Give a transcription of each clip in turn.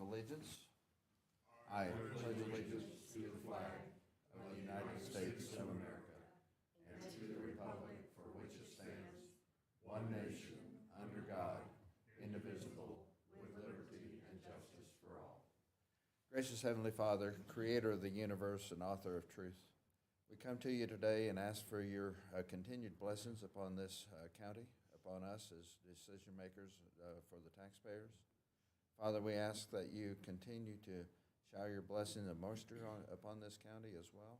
allegiance. I pledge allegiance to the flag of the United States of America and to the republic for which it stands, one nation, under God, indivisible, with liberty and justice for all. Gracious Heavenly Father, creator of the universe and author of truth, we come to you today and ask for your continued blessings upon this county, upon us as decision makers for the taxpayers. Father, we ask that you continue to shower your blessing and moisture upon this county as well.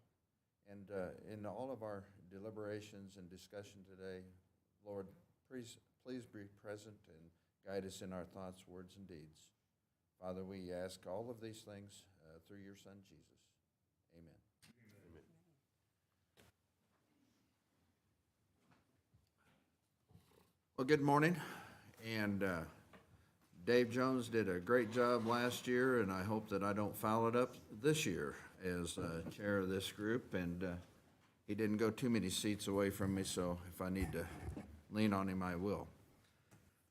And in all of our deliberations and discussion today, Lord, please be present and guide us in our thoughts, words, and deeds. Father, we ask all of these things through your Son, Jesus. Amen. Amen. Well, good morning. And Dave Jones did a great job last year, and I hope that I don't foul it up this year as chair of this group. And he didn't go too many seats away from me, so if I need to lean on him, I will.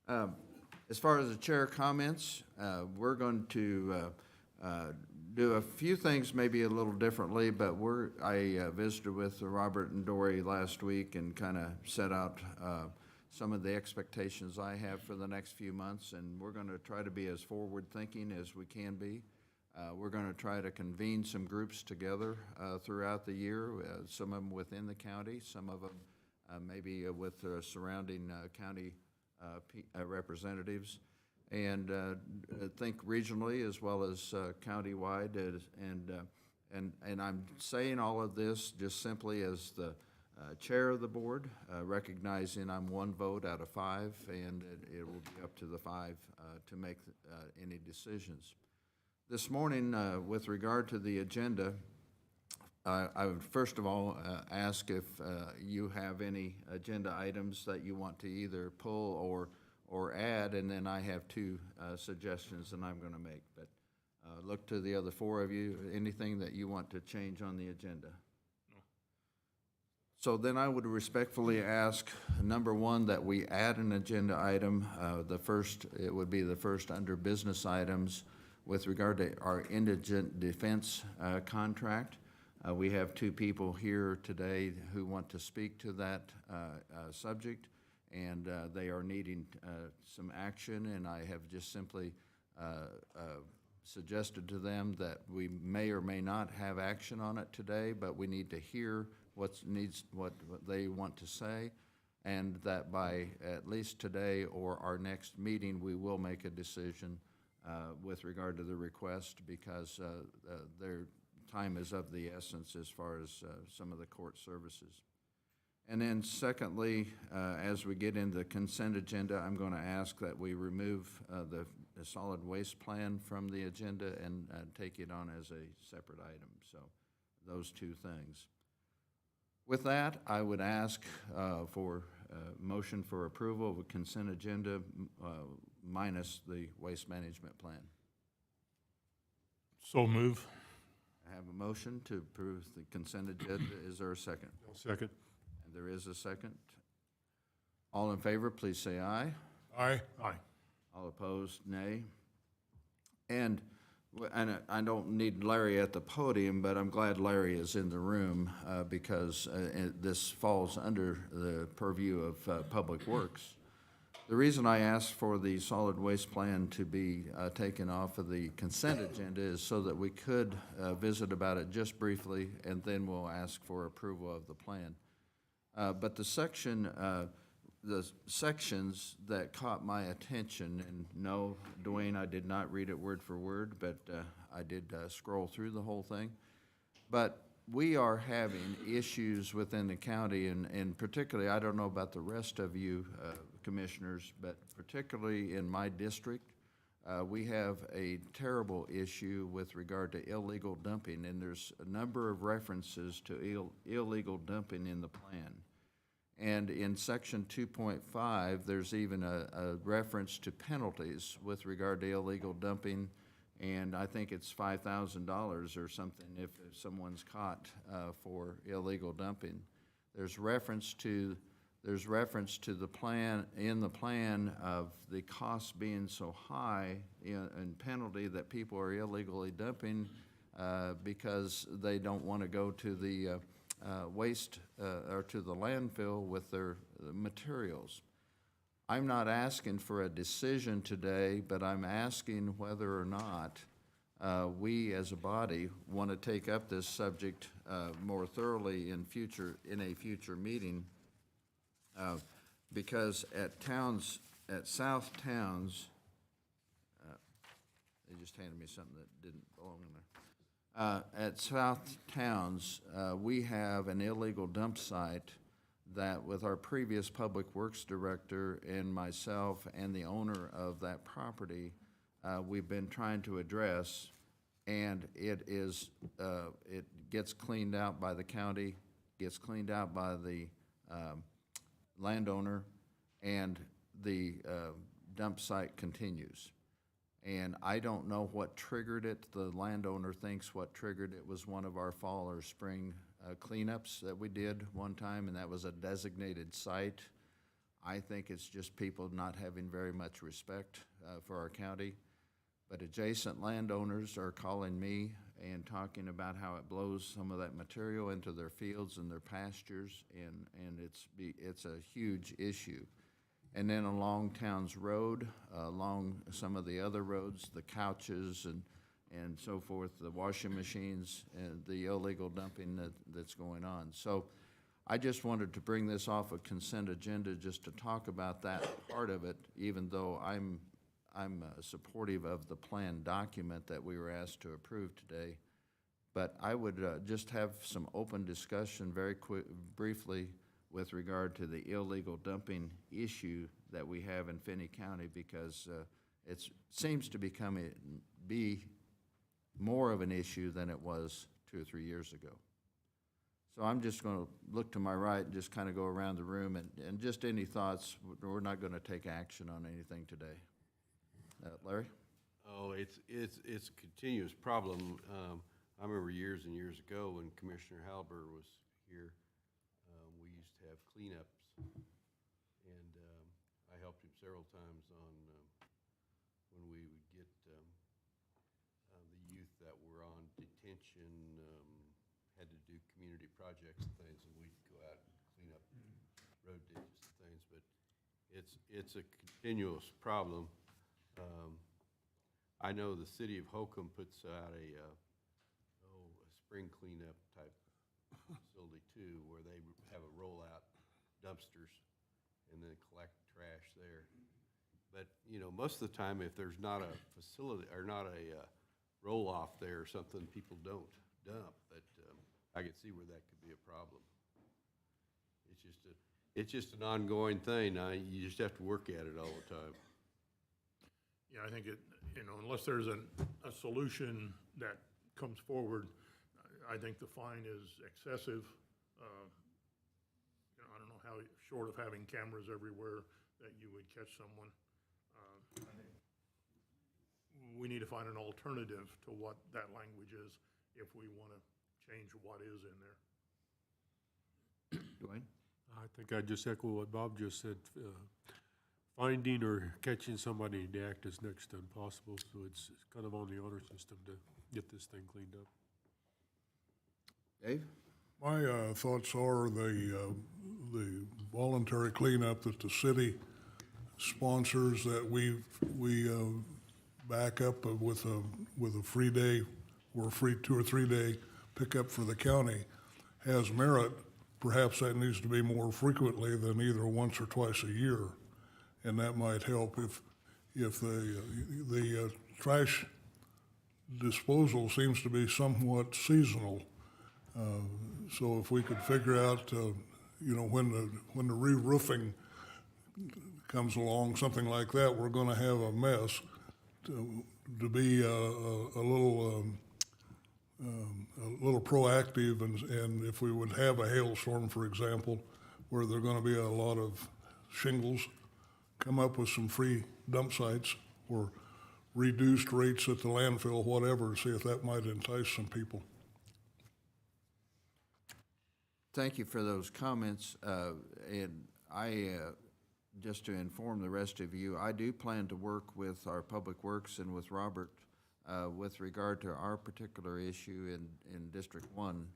As far as the chair comments, we're going to do a few things maybe a little differently, but I visited with Robert and Dory last week and kind of set out some of the expectations I have for the next few months, and we're going to try to be as forward-thinking as we can be. We're going to try to convene some groups together throughout the year, some of them within the county, some of them maybe with surrounding county representatives, and think regionally as well as county-wide. And I'm saying all of this just simply as the chair of the board, recognizing I'm one vote out of 5, and it will be up to the 5 to make any decisions. This morning, with regard to the agenda, I would first of all ask if you have any agenda items that you want to either pull or add, and then I have 2 suggestions that I'm going to make. But look to the other 4 of you, anything that you want to change on the agenda. So then I would respectfully ask, number 1, that we add an agenda item. It would be the first under business items with regard to our indigent defense contract. We have 2 people here today who want to speak to that subject, and they are needing some action, and I have just simply suggested to them that we may or may not have action on it today, but we need to hear what they want to say, and that by at least today or our next meeting, we will make a decision with regard to the request, because their time is of the essence as far as some of the court services. And then secondly, as we get into the consent agenda, I'm going to ask that we remove the solid waste plan from the agenda and take it on as a separate item. So those 2 things. With that, I would ask for motion for approval of a consent agenda minus the waste management plan. So move. I have a motion to approve the consent agenda. Is there a second? I'll second. And there is a second. All in favor, please say aye. Aye. Aye. All opposed, nay. And I don't need Larry at the podium, but I'm glad Larry is in the room because this falls under the purview of Public Works. The reason I asked for the solid waste plan to be taken off of the consent agenda is so that we could visit about it just briefly, and then we'll ask for approval of the plan. But the sections that caught my attention, and no, Dwayne, I did not read it word for word, but I did scroll through the whole thing. But we are having issues within the county, and particularly, I don't know about the rest of you commissioners, but particularly in my district, we have a terrible issue with regard to illegal dumping, and there's a number of references to illegal dumping in the plan. And in section 2.5, there's even a reference to penalties with regard to illegal dumping, and I think it's $5,000 or something if someone's caught for illegal dumping. There's reference to there's reference to the plan, in the plan of the costs being so high and penalty that people are illegally dumping because they don't want to go to the waste or to the landfill with their materials. I'm not asking for a decision today, but I'm asking whether or not we as a body want to take up this subject more thoroughly in a future meeting. Because at South Towns, they just handed me something that didn't belong in there. At South Towns, we have an illegal dump site that with our previous Public Works Director and myself and the owner of that property, we've been trying to address, and it gets cleaned out by the county, gets cleaned out by the landowner, and the dump site continues. And I don't know what triggered it. The landowner thinks what triggered it was one of our fall or spring cleanups that we did one time, and that was a designated site. I think it's just people not having very much respect for our county. But adjacent landowners are calling me and talking about how it blows some of that material into their fields and their pastures, and it's a huge issue. And then along Towns Road, along some of the other roads, the couches and so forth, the washing machines, and the illegal dumping that's going on. So I just wanted to bring this off a consent agenda just to talk about that part of it, even though I'm supportive of the plan document that we were asked to approve today. But I would just have some open discussion very briefly with regard to the illegal dumping issue that we have in Finney County, because it seems to be more of an issue than it was 2 or 3 years ago. So I'm just going to look to my right and just kind of go around the room and just any thoughts. We're not going to take action on anything today. Larry? Oh, it's a continuous problem. I remember years and years ago when Commissioner Halber was here, we used to have cleanups, and I helped him several times on when we would get the youth that were on detention, had to do community projects and things, and we'd go out and clean up road ditches and things. But it's a continuous problem. I know the city of Holcomb puts out a spring cleanup type facility too, where they have a rollout dumpsters and then collect trash there. But most of the time, if there's not a facility or not a roll-off there or something, people don't dump. But I could see where that could be a problem. It's just an ongoing thing. You just have to work at it all the time. Yeah, I think unless there's a solution that comes forward, I think the fine is excessive. I don't know how, short of having cameras everywhere, that you would catch someone. I think we need to find an alternative to what that language is if we want to change what is in there. Dwayne? I think I just echo what Bob just said. Finding or catching somebody in the act is next to impossible, so it's kind of on the honor system to get this thing cleaned up. Dave? My thoughts are the voluntary cleanup that the city sponsors, that we back up with a free day or a free 2 or 3 day pickup for the county, has merit. Perhaps that needs to be more frequently than either once or twice a year. And that might help if the trash disposal seems to be somewhat seasonal. So if we could figure out, when the re-roofing comes along, something like that, we're going to have a mess. To be a little proactive, and if we would have a hailstorm, for example, where there are going to be a lot of shingles, come up with some free dump sites or reduced rates at the landfill, whatever, see if that might entice some people. Thank you for those comments. And just to inform the rest of you, I do plan to work with our Public Works and with Robert with regard to our particular issue in District 1,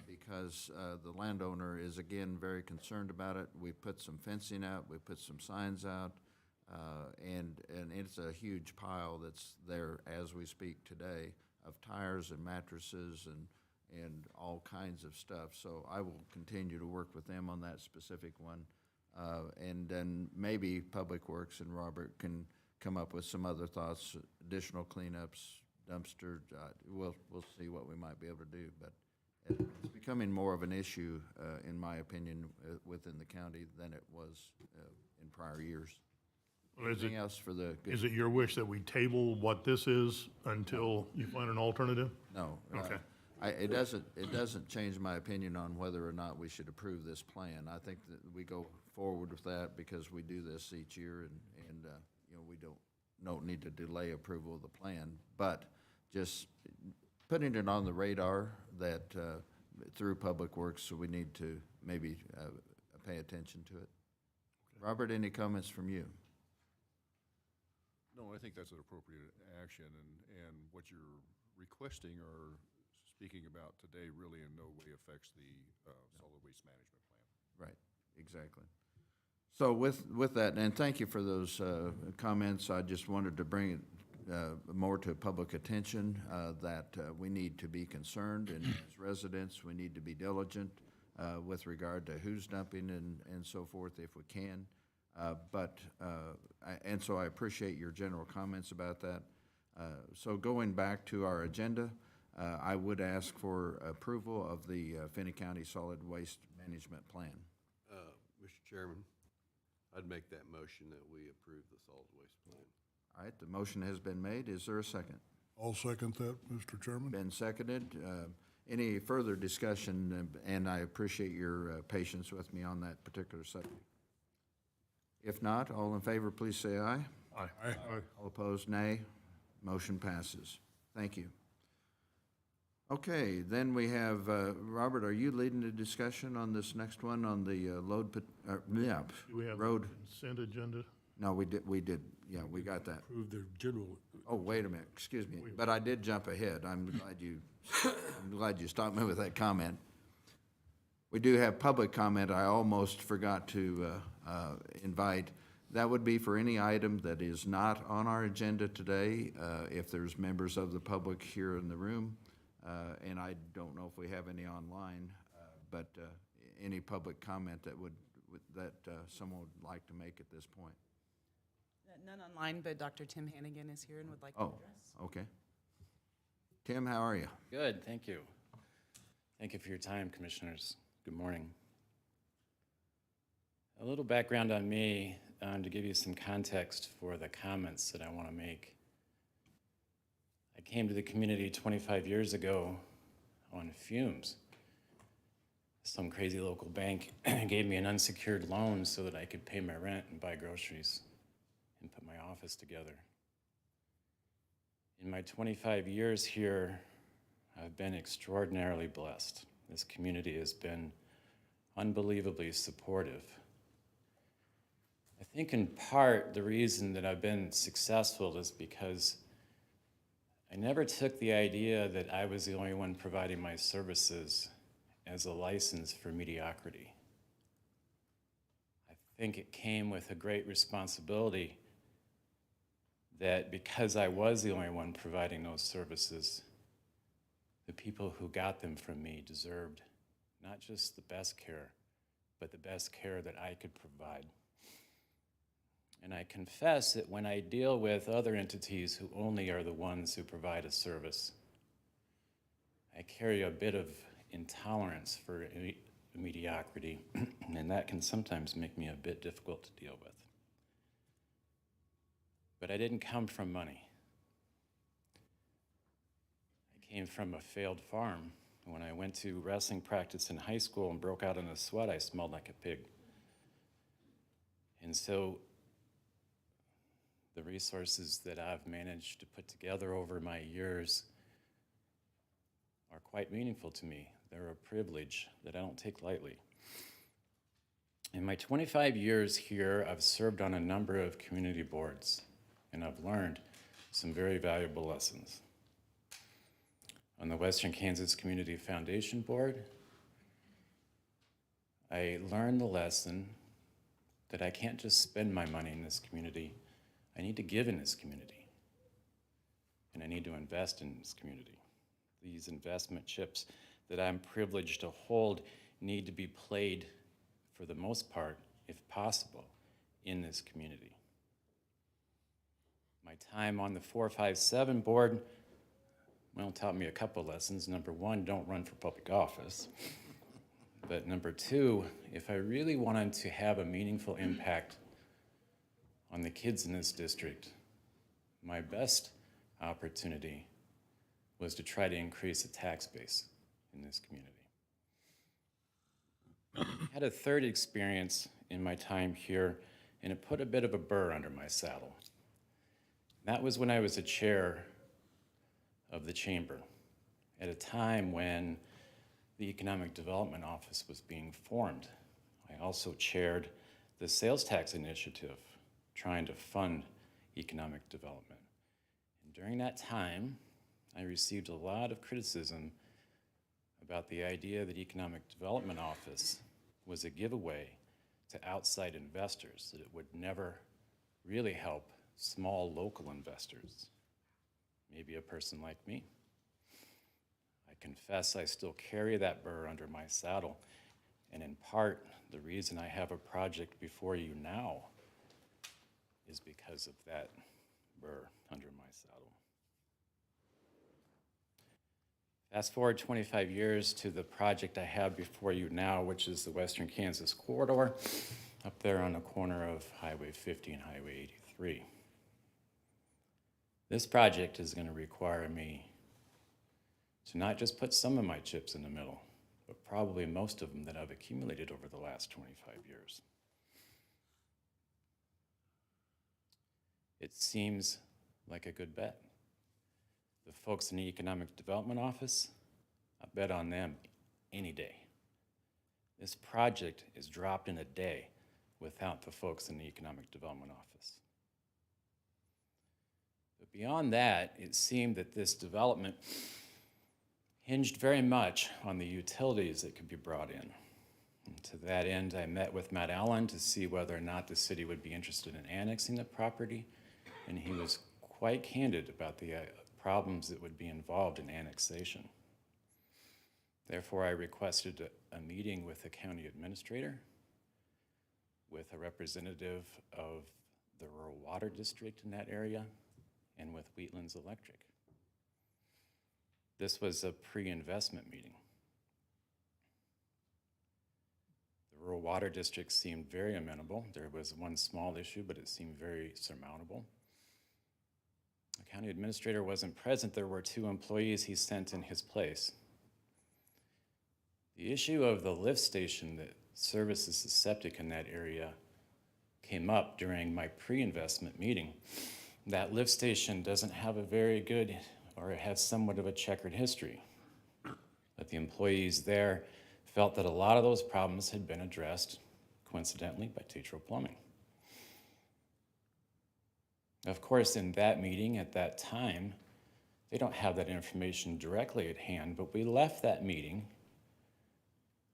because the landowner is, again, very concerned about it. We put some fencing out, we put some signs out, and it's a huge pile that's there as we speak today of tires and mattresses and all kinds of stuff. So I will continue to work with them on that specific one. And then maybe Public Works and Robert can come up with some other thoughts, additional cleanups, dumpster. We'll see what we might be able to do. But it's becoming more of an issue, in my opinion, within the county than it was in prior years. Well, is Anything else for the? Is it your wish that we table what this is until you find an alternative? No. Okay. It doesn't change my opinion on whether or not we should approve this plan. I think that we go forward with that because we do this each year, and you know, we don't need to delay approval of the plan. But just putting it on the radar that through Public Works, so we need to maybe pay attention to it. Robert, any comments from you? No, I think that's an appropriate action, and what you're requesting or speaking about today really in no way affects the solid waste management plan. Right, exactly. So with that, and thank you for those comments, I just wanted to bring it more to public attention that we need to be concerned, and as residents, we need to be diligent with regard to who's dumping and so forth if we can. And so I appreciate your general comments about that. So going back to our agenda, I would ask for approval of the Finney County Solid Waste Management Plan. Mr. Chairman, I'd make that motion that we approve the solid waste plan. All right, the motion has been made. Is there a second? I'll second that, Mr. Chairman. Been seconded. Any further discussion? And I appreciate your patience with me on that particular subject. If not, all in favor, please say aye. Aye. All opposed, nay. Motion passes. Thank you. Okay, then we have, Robert, are you leading the discussion on this next one on the Do we have a road? consent agenda? No, we did, yeah, we got that. Approve the general, Oh, wait a minute, excuse me, but I did jump ahead. I'm glad you stopped me with that comment. We do have public comment. I almost forgot to invite. That would be for any item that is not on our agenda today, if there's members of the public here in the room. And I don't know if we have any online, but any public comment that someone would like to make at this point. None online, but Dr. Tim Hannigan is here and would like to Oh, address. okay. Tim, how are you? Good, thank you. Thank you for your time, Commissioners. Good morning. A little background on me to give you some context for the comments that I want to make. I came to the community 25 years ago on fumes. Some crazy local bank gave me an unsecured loan so that I could pay my rent and buy groceries and put my office together. In my 25 years here, I've been extraordinarily blessed. This community has been unbelievably supportive. I think in part the reason that I've been successful is because I never took the idea that I was the only one providing my services as a license for mediocrity. I think it came with a great responsibility that because I was the only one providing those services, the people who got them from me deserved not just the best care, but the best care that I could provide. And I confess that when I deal with other entities who only are the ones who provide a service, I carry a bit of intolerance for mediocrity, and that can sometimes make me a bit difficult to deal with. But I didn't come from money. I came from a failed farm. When I went to wrestling practice in high school and broke out in a sweat, I smelled like a pig. And so the resources that I've managed to put together over my years are quite meaningful to me. They're a privilege that I don't take lightly. In my 25 years here, I've served on a number of community boards, and I've learned some very valuable lessons. On the Western Kansas Community Foundation Board, I learned the lesson that I can't just spend my money in this community. I need to give in this community, and I need to invest in this community. These investment chips that I'm privileged to hold need to be played, for the most part, if possible, in this community. My time on the 457 board, well, taught me a couple lessons. Number one, don't run for public office. But number two, if I really wanted to have a meaningful impact on the kids in this district, my best opportunity was to try to increase the tax base in this community. I had a third experience in my time here, and it put a bit of a burr under my saddle. That was when I was a chair of the chamber at a time when the Economic Development Office was being formed. I also chaired the sales tax initiative, trying to fund economic development. And during that time, I received a lot of criticism about the idea that Economic Development Office was a giveaway to outside investors, that it would never really help small local investors, maybe a person like me. I confess I still carry that burr under my saddle, and in part, the reason I have a project before you now is because of that burr under my saddle. Fast forward 25 years to the project I have before you now, which is the Western Kansas Corridor, up there on the corner of Highway 50 and Highway 83. This project is going to require me to not just put some of my chips in the middle, but probably most of them that I've accumulated over the last 25 years. It seems like a good bet. The folks in the Economic Development Office, I bet on them any day. This project is dropped in a day without the folks in the Economic Development Office. But beyond that, it seemed that this development hinged very much on the utilities that could be brought in. And to that end, I met with Matt Allen to see whether or not the city would be interested in annexing the property, and he was quite candid about the problems that would be involved in annexation. Therefore, I requested a meeting with the county administrator, with a representative of the rural water district in that area, and with Wheatlands Electric. This was a pre-investment meeting. The rural water district seemed very amenable. There was one small issue, but it seemed very surmountable. The county administrator wasn't present. There were 2 employees he sent in his place. The issue of the lift station that services the septic in that area came up during my pre-investment meeting. That lift station doesn't have a very good, or it has somewhat of a checkered history. But the employees there felt that a lot of those problems had been addressed, coincidentally, by Tetro Plumbing. Of course, in that meeting at that time, they don't have that information directly at hand, but we left that meeting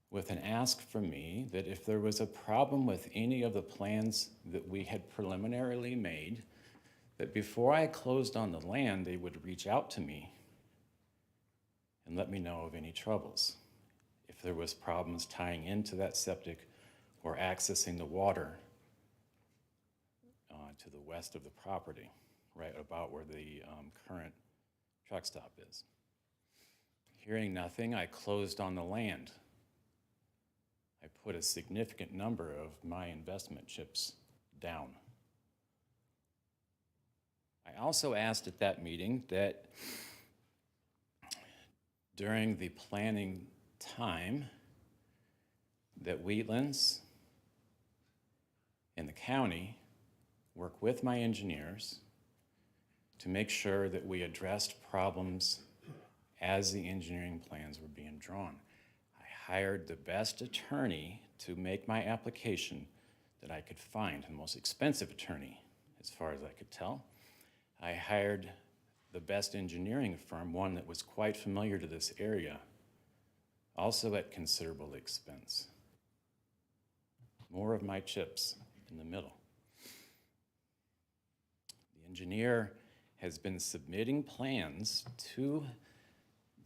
with an ask from me that if there was a problem with any of the plans that we had preliminarily made, that before I closed on the land, they would reach out to me and let me know of any troubles. If there was problems tying into that septic or accessing the water to the west of the property, right about where the current truck stop is. Hearing nothing, I closed on the land. I put a significant number of my investment chips down. I also asked at that meeting that during the planning time that Wheatlands and the county work with my engineers to make sure that we addressed problems as the engineering plans were being drawn. I hired the best attorney to make my application that I could find, the most expensive attorney, as far as I could tell. I hired the best engineering firm, one that was quite familiar to this area, also at considerable expense. More of my chips in the middle. The engineer has been submitting plans to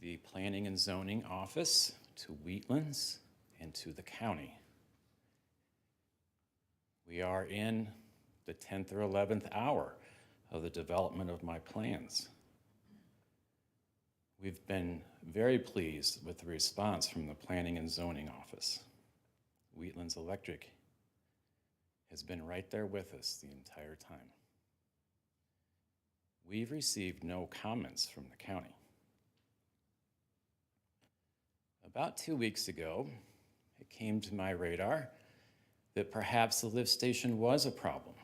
the Planning and Zoning Office, to Wheatlands, and to the county. We are in the 10th or 11th hour of the development of my plans. We've been very pleased with the response from the Planning and Zoning Office. Wheatlands Electric has been right there with us the entire time. We've received no comments from the county. About 2 weeks ago, it came to my radar that perhaps the lift station was a problem.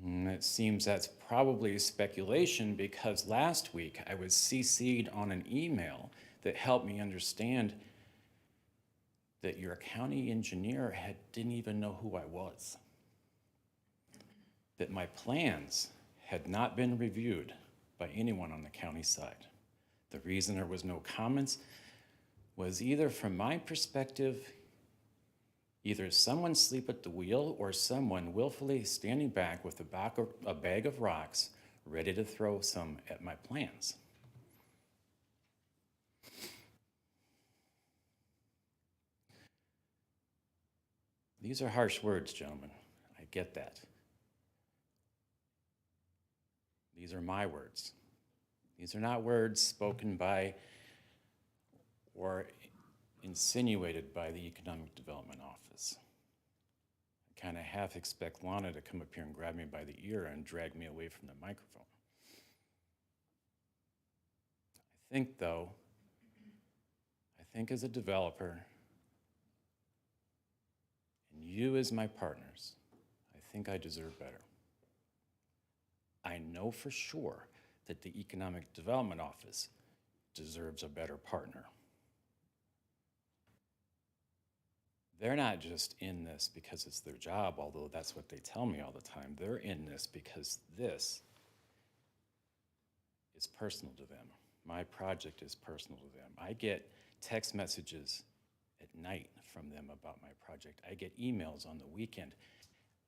It seems that's probably speculation because last week I was CC'd on an email that helped me understand that your county engineer didn't even know who I was. That my plans had not been reviewed by anyone on the county side. The reason there was no comments was either from my perspective, either someone asleep at the wheel or someone willfully standing back with a bag of rocks ready to throw some at my plans. These are harsh words, gentlemen. I get that. These are my words. These are not words spoken by or insinuated by the Economic Development Office. I kind of half expect Lana to come up here and grab me by the ear and drag me away from the microphone. I think, though, as a developer, and you as my partners, I think I deserve better. I know for sure that the Economic Development Office deserves a better partner. They're not just in this because it's their job, although that's what they tell me all the time. They're in this because this is personal to them. My project is personal to them. I get text messages at night from them about my project. I get emails on the weekend.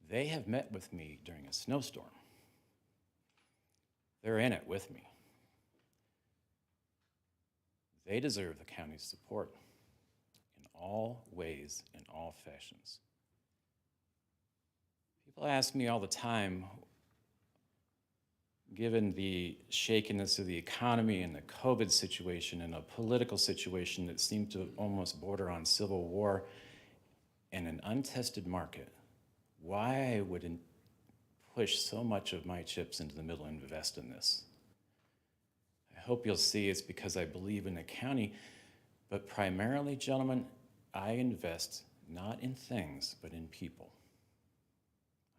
They have met with me during a snowstorm. They're in it with me. They deserve the county's support in all ways, in all fashions. People ask me all the time, given the shakiness of the economy and the COVID situation and a political situation that seemed to almost border on civil war and an untested market, why I would push so much of my chips into the middle and invest in this. I hope you'll see it's because I believe in the county, but primarily, gentlemen, I invest not in things, but in people.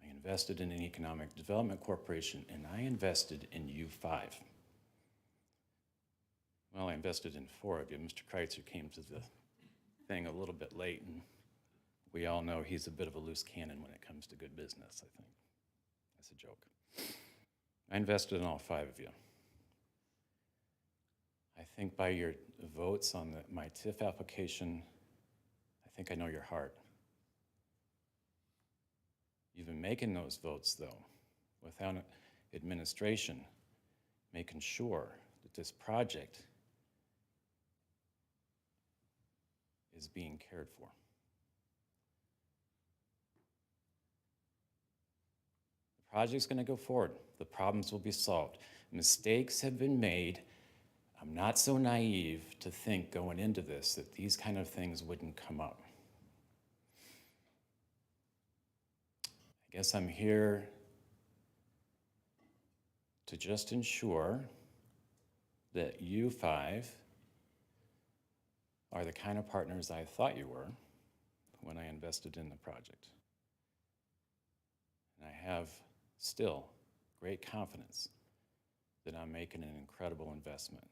I invested in an economic development corporation, and I invested in U5. Well, I invested in 4 of you. Mr. Kreitzer came to the thing a little bit late, and we all know he's a bit of a loose cannon when it comes to good business, I think. That's a joke. I invested in all 5 of you. I think by your votes on my TIF application, I think I know your heart. You've been making those votes, though, without administration, making sure that this project is being cared for. The project's going to go forward. The problems will be solved. Mistakes have been made. I'm not so naive to think going into this that these kind of things wouldn't come up. I guess I'm here to just ensure that you 5 are the kind of partners I thought you were when I invested in the project. And I have still great confidence that I'm making an incredible investment.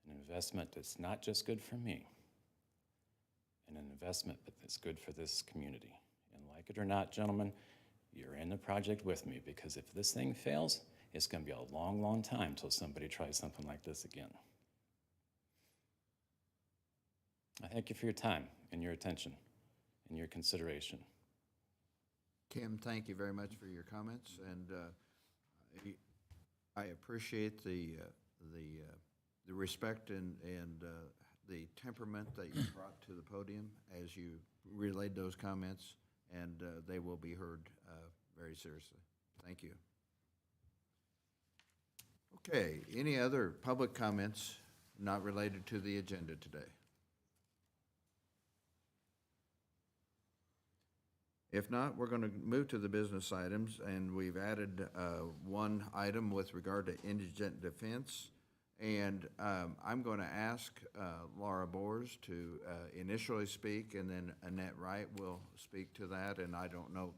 an investment that's not just good for me, and an investment that's good for this community. And like it or not, gentlemen, you're in the project with me, because if this thing fails, it's going to be a long, long time till somebody tries something like this again. I thank you for your time and your attention and your consideration. Kim, thank you very much for your comments, and I appreciate the respect and the temperament that you brought to the podium as you relayed those comments, and they will be heard very seriously. Thank you. Okay, any other public comments not related to the agenda today? If not, we're going to move to the business items, and we've added one item with regard to indigent defense. And I'm going to ask Laura Bors to initially speak, and then Annette Wright will speak to that. And I don't know,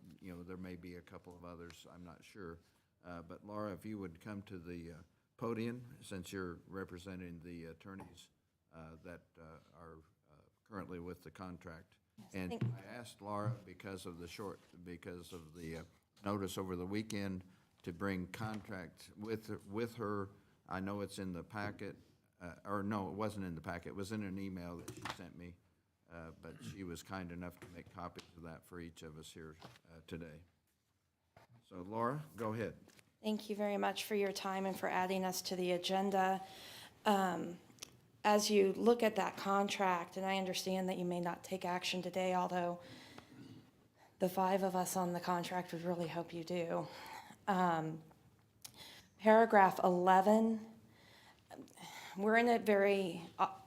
there may be a couple of others, I'm not sure. But Laura, if you would come to the podium, since you're representing the attorneys that are currently with the contract. And I asked Laura, because of the notice over the weekend, to bring contract with her. I know it's in the packet, or no, it wasn't in the packet. It was in an email that she sent me, but she was kind enough to make copies of that for each of us here today. So Laura, go ahead. Thank you very much for your time and for adding us to the agenda. As you look at that contract, and I understand that you may not take action today, although the 5 of us on the contract would really hope you do. Paragraph 11, we're in a very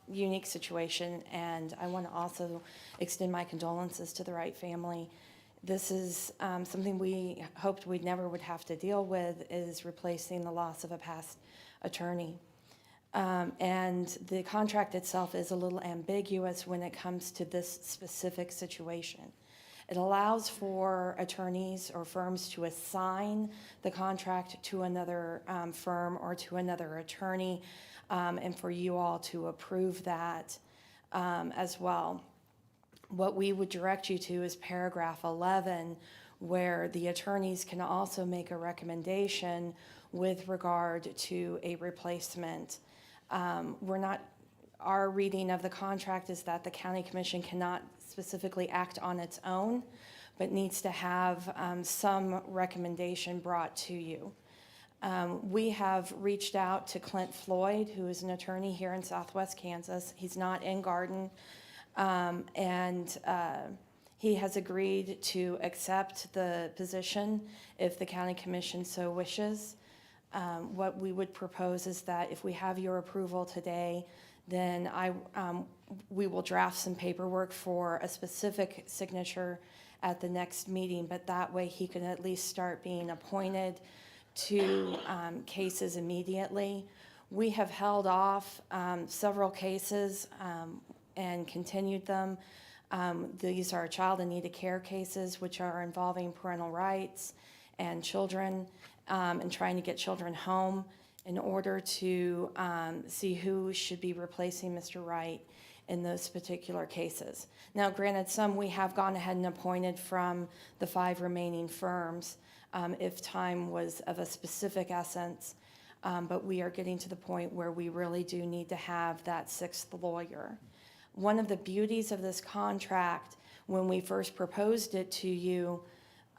unique situation, and I want to also extend my condolences to the Wright family. This is something we hoped we never would have to deal with, is replacing the loss of a past attorney. And the contract itself is a little ambiguous when it comes to this specific situation. It allows for attorneys or firms to assign the contract to another firm or to another attorney, and for you all to approve that as well. What we would direct you to is paragraph 11, where the attorneys can also make a recommendation with regard to a replacement. Our reading of the contract is that the county commission cannot specifically act on its own, but needs to have some recommendation brought to you. We have reached out to Clint Floyd, who is an attorney here in Southwest Kansas. He's not in Garden, and he has agreed to accept the position if the county commission so wishes. What we would propose is that if we have your approval today, then we will draft some paperwork for a specific signature at the next meeting, but that way he can at least start being appointed to cases immediately. We have held off several cases and continued them. These are child in need of care cases, which are involving parental rights and children, and trying to get children home in order to see who should be replacing Mr. Wright in those particular cases. Now, granted, some we have gone ahead and appointed from the 5 remaining firms if time was of a specific essence, but we are getting to the point where we really do need to have that 6th lawyer. One of the beauties of this contract, when we first proposed it to you,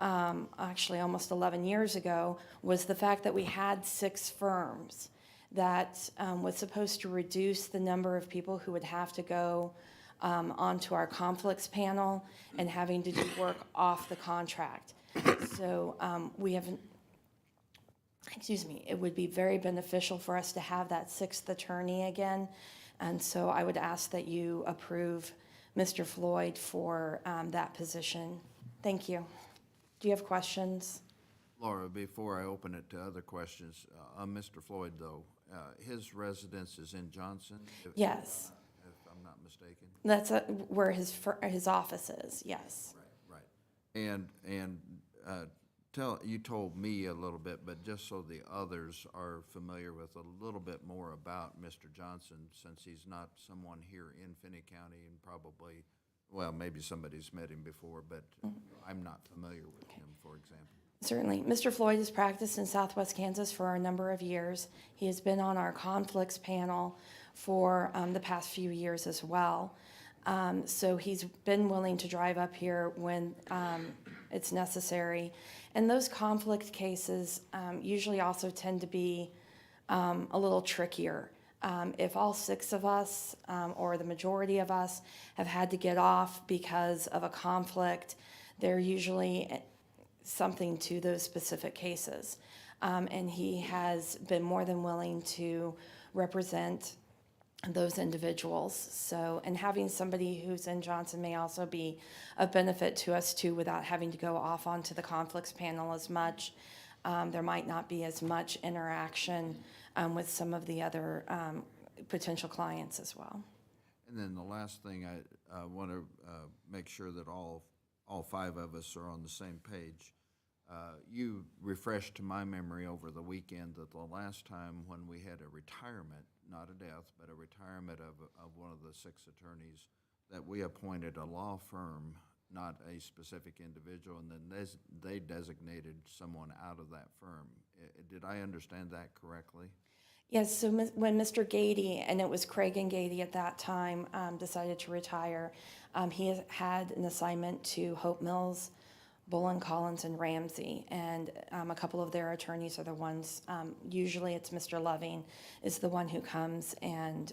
actually almost 11 years ago, was the fact that we had 6 firms. That was supposed to reduce the number of people who would have to go onto our conflicts panel and having to do work off the contract. So it would be very beneficial for us to have that 6th attorney again. And so I would ask that you approve Mr. Floyd for that position. Thank you. Do you have questions? Laura, before I open it to other questions, on Mr. Floyd, though, his residence is in Johnson? Yes. If I'm not mistaken? That's where his office is, yes. Right. And you told me a little bit, but just so the others are familiar with a little bit more about Mr. Johnson, since he's not someone here in Finney County and probably, well, maybe somebody's met him before, but I'm not familiar with him, for example. Certainly. Mr. Floyd has practiced in Southwest Kansas for a number of years. He has been on our conflicts panel for the past few years as well. So he's been willing to drive up here when it's necessary. And those conflict cases usually also tend to be a little trickier. If all 6 of us, or the majority of us, have had to get off because of a conflict, they're usually something to those specific cases. And he has been more than willing to represent those individuals. So, and having somebody who's in Johnson may also be of benefit to us too, without having to go off onto the conflicts panel as much. There might not be as much interaction with some of the other potential clients as well. And then the last thing, I want to make sure that all 5 of us are on the same page. You refreshed to my memory over the weekend that the last time when we had a retirement, not a death, but a retirement of one of the 6 attorneys, that we appointed a law firm, not a specific individual, and then they designated someone out of that firm. Did I understand that correctly? Yes, so when Mr. Gady, and it was Craig and Gady at that time, decided to retire, he had an assignment to Hope Mills, Bullen, Collins, and Ramsey, and a couple of their attorneys are the ones, usually it's Mr. Loving, is the one who comes and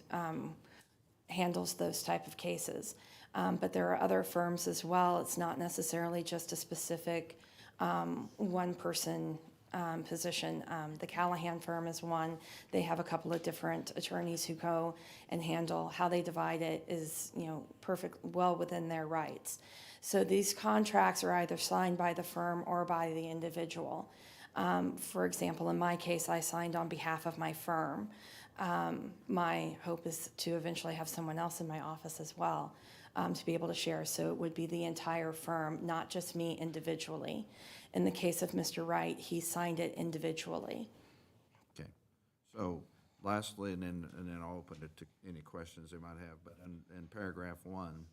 handles those type of cases. But there are other firms as well. It's not necessarily just a specific one-person position. The Callahan firm is one. They have a couple of different attorneys who go and handle. How they divide it is, perfect, well within their rights. So these contracts are either signed by the firm or by the individual. For example, in my case, I signed on behalf of my firm. My hope is to eventually have someone else in my office as well to be able to share. So it would be the entire firm, not just me individually. In the case of Mr. Wright, he signed it individually. Okay. So lastly, and then I'll open it to any questions they might have, but in paragraph 1,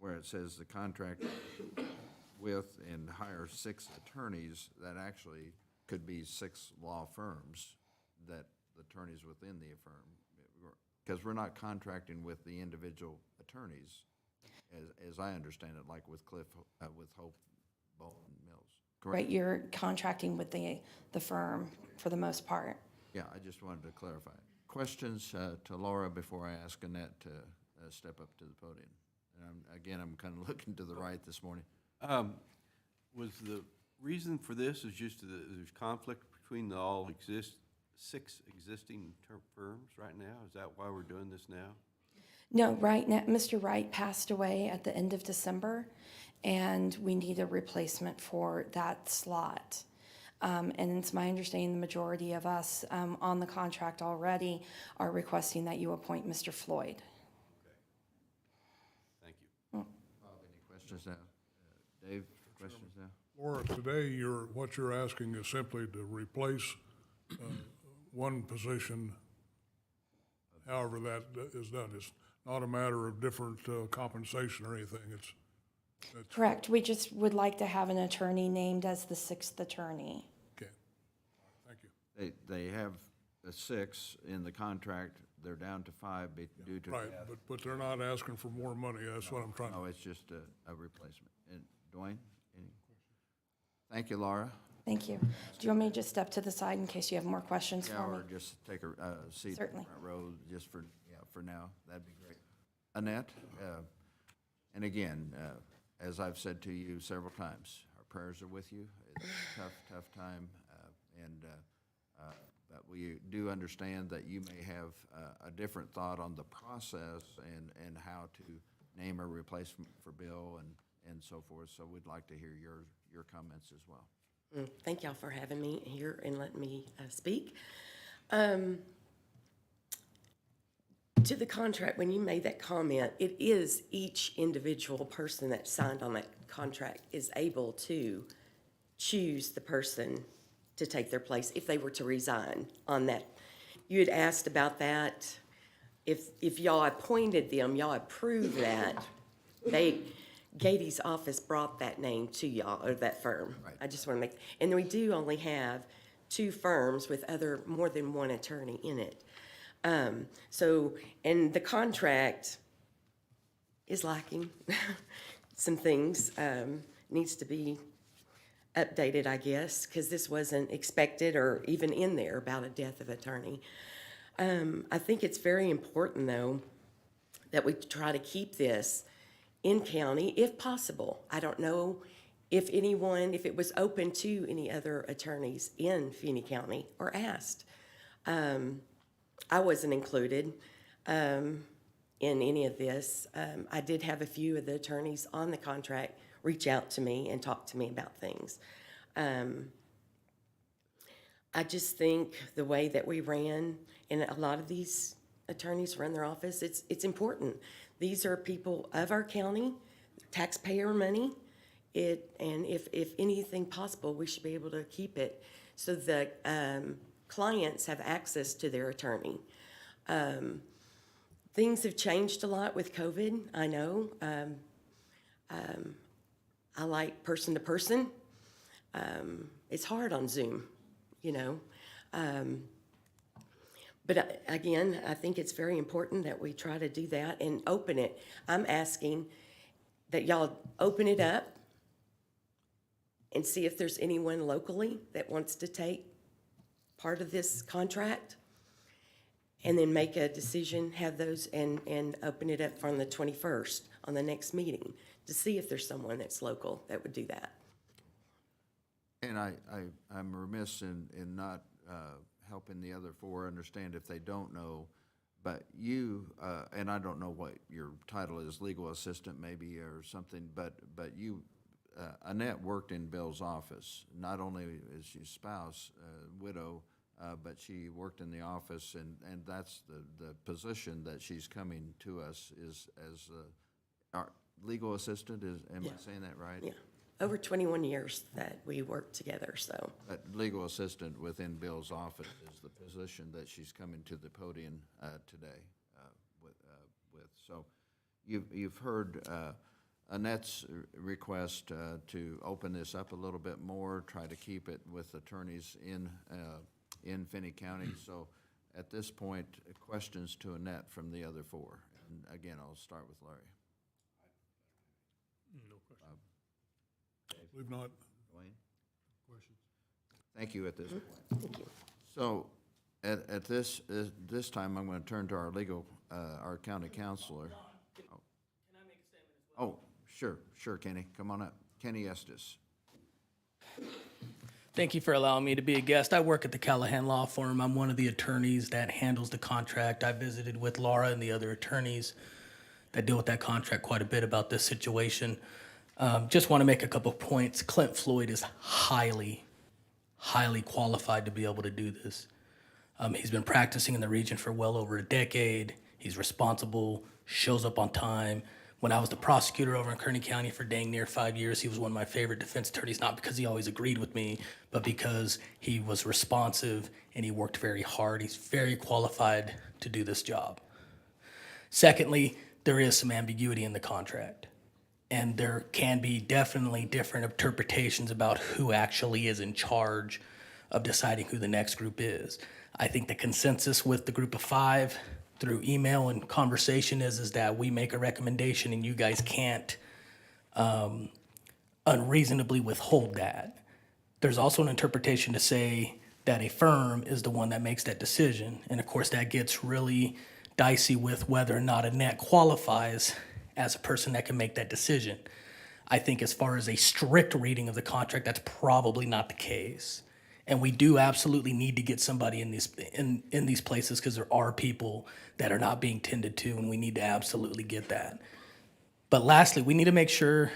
where it says the contract with and hire 6 attorneys, that actually could be 6 law firms, that the attorneys within the firm, because we're not contracting with the individual attorneys, as I understand it, like with with Hope, Bolton, Mills. Correct? Right, you're contracting with the firm for the most part. Yeah, I just wanted to clarify. Questions to Laura before I ask Annette to step up to the podium? And I'm kind of looking to the right this morning. Was the reason for this is just that there's conflict between the 6 existing firms right now? Is that why we're doing this now? No, right now, Mr. Wright passed away at the end of December, and we need a replacement for that slot. And it's my understanding the majority of us on the contract already are requesting that you appoint Mr. Floyd. Thank you. Bob, any questions now? Dave, questions now? Laura, today, what you're asking is simply to replace one position, however that is done. It's not a matter of different compensation or anything. It's Correct. We just would like to have an attorney named as the 6th attorney. okay. Thank you. They have 6 in the contract. They're down to 5 due to Right, death. but they're not asking for more money. That's what I'm trying to. No, it's just a replacement. And Dwayne, any? Thank you, Laura. Thank you. Do you want me to just step to the side in case you have more questions Yeah, for me? or just take a seat in the Certainly. front row just for now. That'd be great. Annette, and again, as I've said to you several times, our prayers are with you. It's a tough time, but we do understand that you may have a different thought on the process and how to name a replacement for Bill and so forth. So we'd like to hear your comments as well. Thank y'all for having me here and letting me speak. To the contract, when you made that comment, it is each individual person that signed on that contract is able to choose the person to take their place if they were to resign on that. You had asked about that. If y'all appointed them, y'all approved that, Gady's office brought that name to y'all, or that firm. Right. I just want to make, and we do only have 2 firms with more than 1 attorney in it. So, and the contract is lacking some things, needs to be updated, I guess, because this wasn't expected or even in there about a death of attorney. I think it's very important, though, that we try to keep this in county if possible. I don't know if it was open to any other attorneys in Finney County or asked. I wasn't included in any of this. I did have a few of the attorneys on the contract reach out to me and talk to me about things. I just think the way that we ran, and a lot of these attorneys run their office, it's important. These are people of our county, taxpayer money. And if anything possible, we should be able to keep it so that clients have access to their attorney. Things have changed a lot with COVID, I know. I like person to person. It's hard on Zoom, you know. But again, I think it's very important that we try to do that and open it. I'm asking that y'all open it up and see if there's anyone locally that wants to take part of this contract, and then make a decision, have those, and open it up on the 21st, on the next meeting, to see if there's someone that's local that would do that. And I'm remiss in not helping the other 4 understand if they don't know, but you, and I don't know what your title is, legal assistant maybe or something, but you, Annette worked in Bill's office. Not only is she spouse, widow, but she worked in the office, and that's the position that she's coming to us is as our legal assistant. Am I saying that right? Yeah, over 21 years that we worked together, so. But legal assistant within Bill's office is the position that she's coming to the podium today with. So you've heard Annette's request to open this up a little bit more, try to keep it with attorneys in Finney County. So at this point, questions to Annette from the other 4. And again, I'll start with Larry. No question. Believe not. Dwayne? Thank you at this point. Thank you. So at this time, I'm going to turn to our our county counselor. Can I make a statement as well? Oh, sure, Kenny. Come on up. Kenny Estes. Thank you for allowing me to be a guest. I work at the Callahan Law Firm. I'm one of the attorneys that handles the contract. I visited with Laura and the other attorneys that deal with that contract quite a bit about this situation. Just want to make a couple of points. Clint Floyd is highly qualified to be able to do this. He's been practicing in the region for well over a decade. He's responsible, shows up on time. When I was the prosecutor over in Kearney County for dang near 5 years, he was one of my favorite defense attorneys, not because he always agreed with me, but because he was responsive and he worked very hard. He's very qualified to do this job. Secondly, there is some ambiguity in the contract, and there can be definitely different interpretations about who actually is in charge of deciding who the next group is. I think the consensus with the group of 5 through email and conversation is that we make a recommendation and you guys can't unreasonably withhold that. There's also an interpretation to say that a firm is the one that makes that decision. And of course, that gets really dicey with whether or not Annette qualifies as a person that can make that decision. I think as far as a strict reading of the contract, that's probably not the case. And we do absolutely need to get somebody in these places because there are people that are not being tended to, and we need to absolutely get that. But lastly, we need to make sure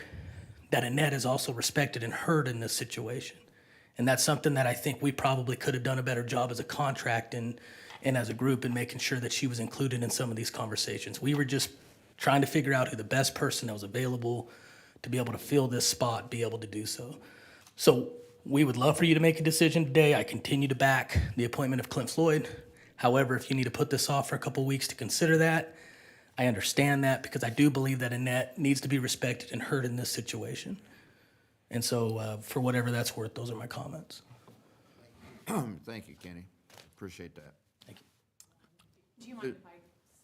that Annette is also respected and heard in this situation. And that's something that I think we probably could have done a better job as a contract and as a group in making sure that she was included in some of these conversations. We were just trying to figure out who the best person that was available to be able to fill this spot, be able to do so. So We would love for you to make a decision today. I continue to back the appointment of Clint Floyd. However, if you need to put this off for a couple weeks to consider that, I understand that, because I do believe that Annette needs to be respected and heard in this situation. And so, for whatever that's worth, those are my comments. Thank you, Kenny. Appreciate that. Thank you. Do you mind if I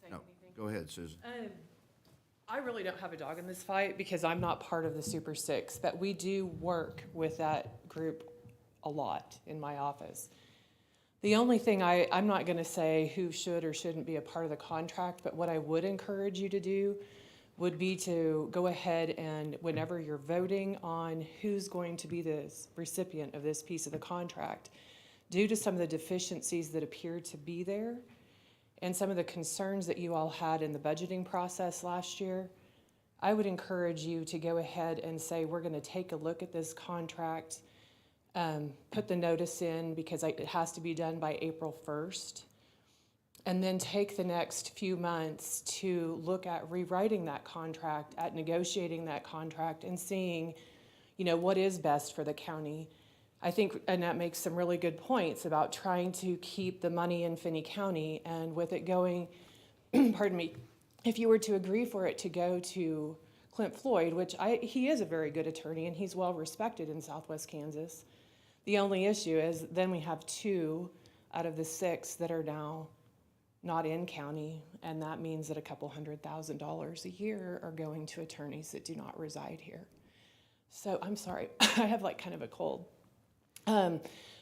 say No, anything? go ahead, Susan. I really don't have a dog in this fight because I'm not part of the Super Six, but we do work with that group a lot in my office. The only thing I'm not gonna say who should or shouldn't be a part of the contract, but what I would encourage you to do would be to go ahead and whenever you're voting on who's going to be the recipient of this piece of the contract, due to some of the deficiencies that appear to be there, and some of the concerns that you all had in the budgeting process last year, I would encourage you to go ahead and say, we're gonna take a look at this contract, put the notice in because it has to be done by April 1st, and then take the next few months to look at rewriting that contract, at negotiating that contract, and seeing, what is best for the county. I think Annette makes some really good points about trying to keep the money in Finney County, and with it going, pardon me, if you were to agree for it to go to Clint Floyd, which he is a very good attorney and he's well respected in Southwest Kansas. The only issue is then we have 2 out of the 6 that are now not in county, and that means that a couple $100,000 a year are going to attorneys that do not reside here. So I'm sorry, I have like kind of a cold.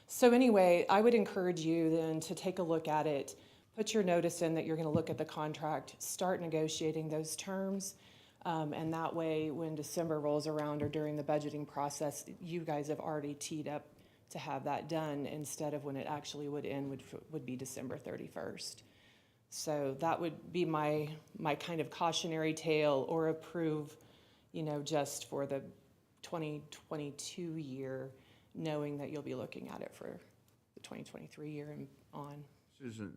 So anyway, I would encourage you then to take a look at it, put your notice in that you're gonna look at the contract, start negotiating those terms, and that way when December rolls around or during the budgeting process, you guys have already teed up to have that done instead of when it actually would end, would be December 31st. So that would be my kind of cautionary tale, or approve, just for the 2022 year, knowing that you'll be looking at it for the 2023 year and on. Susan,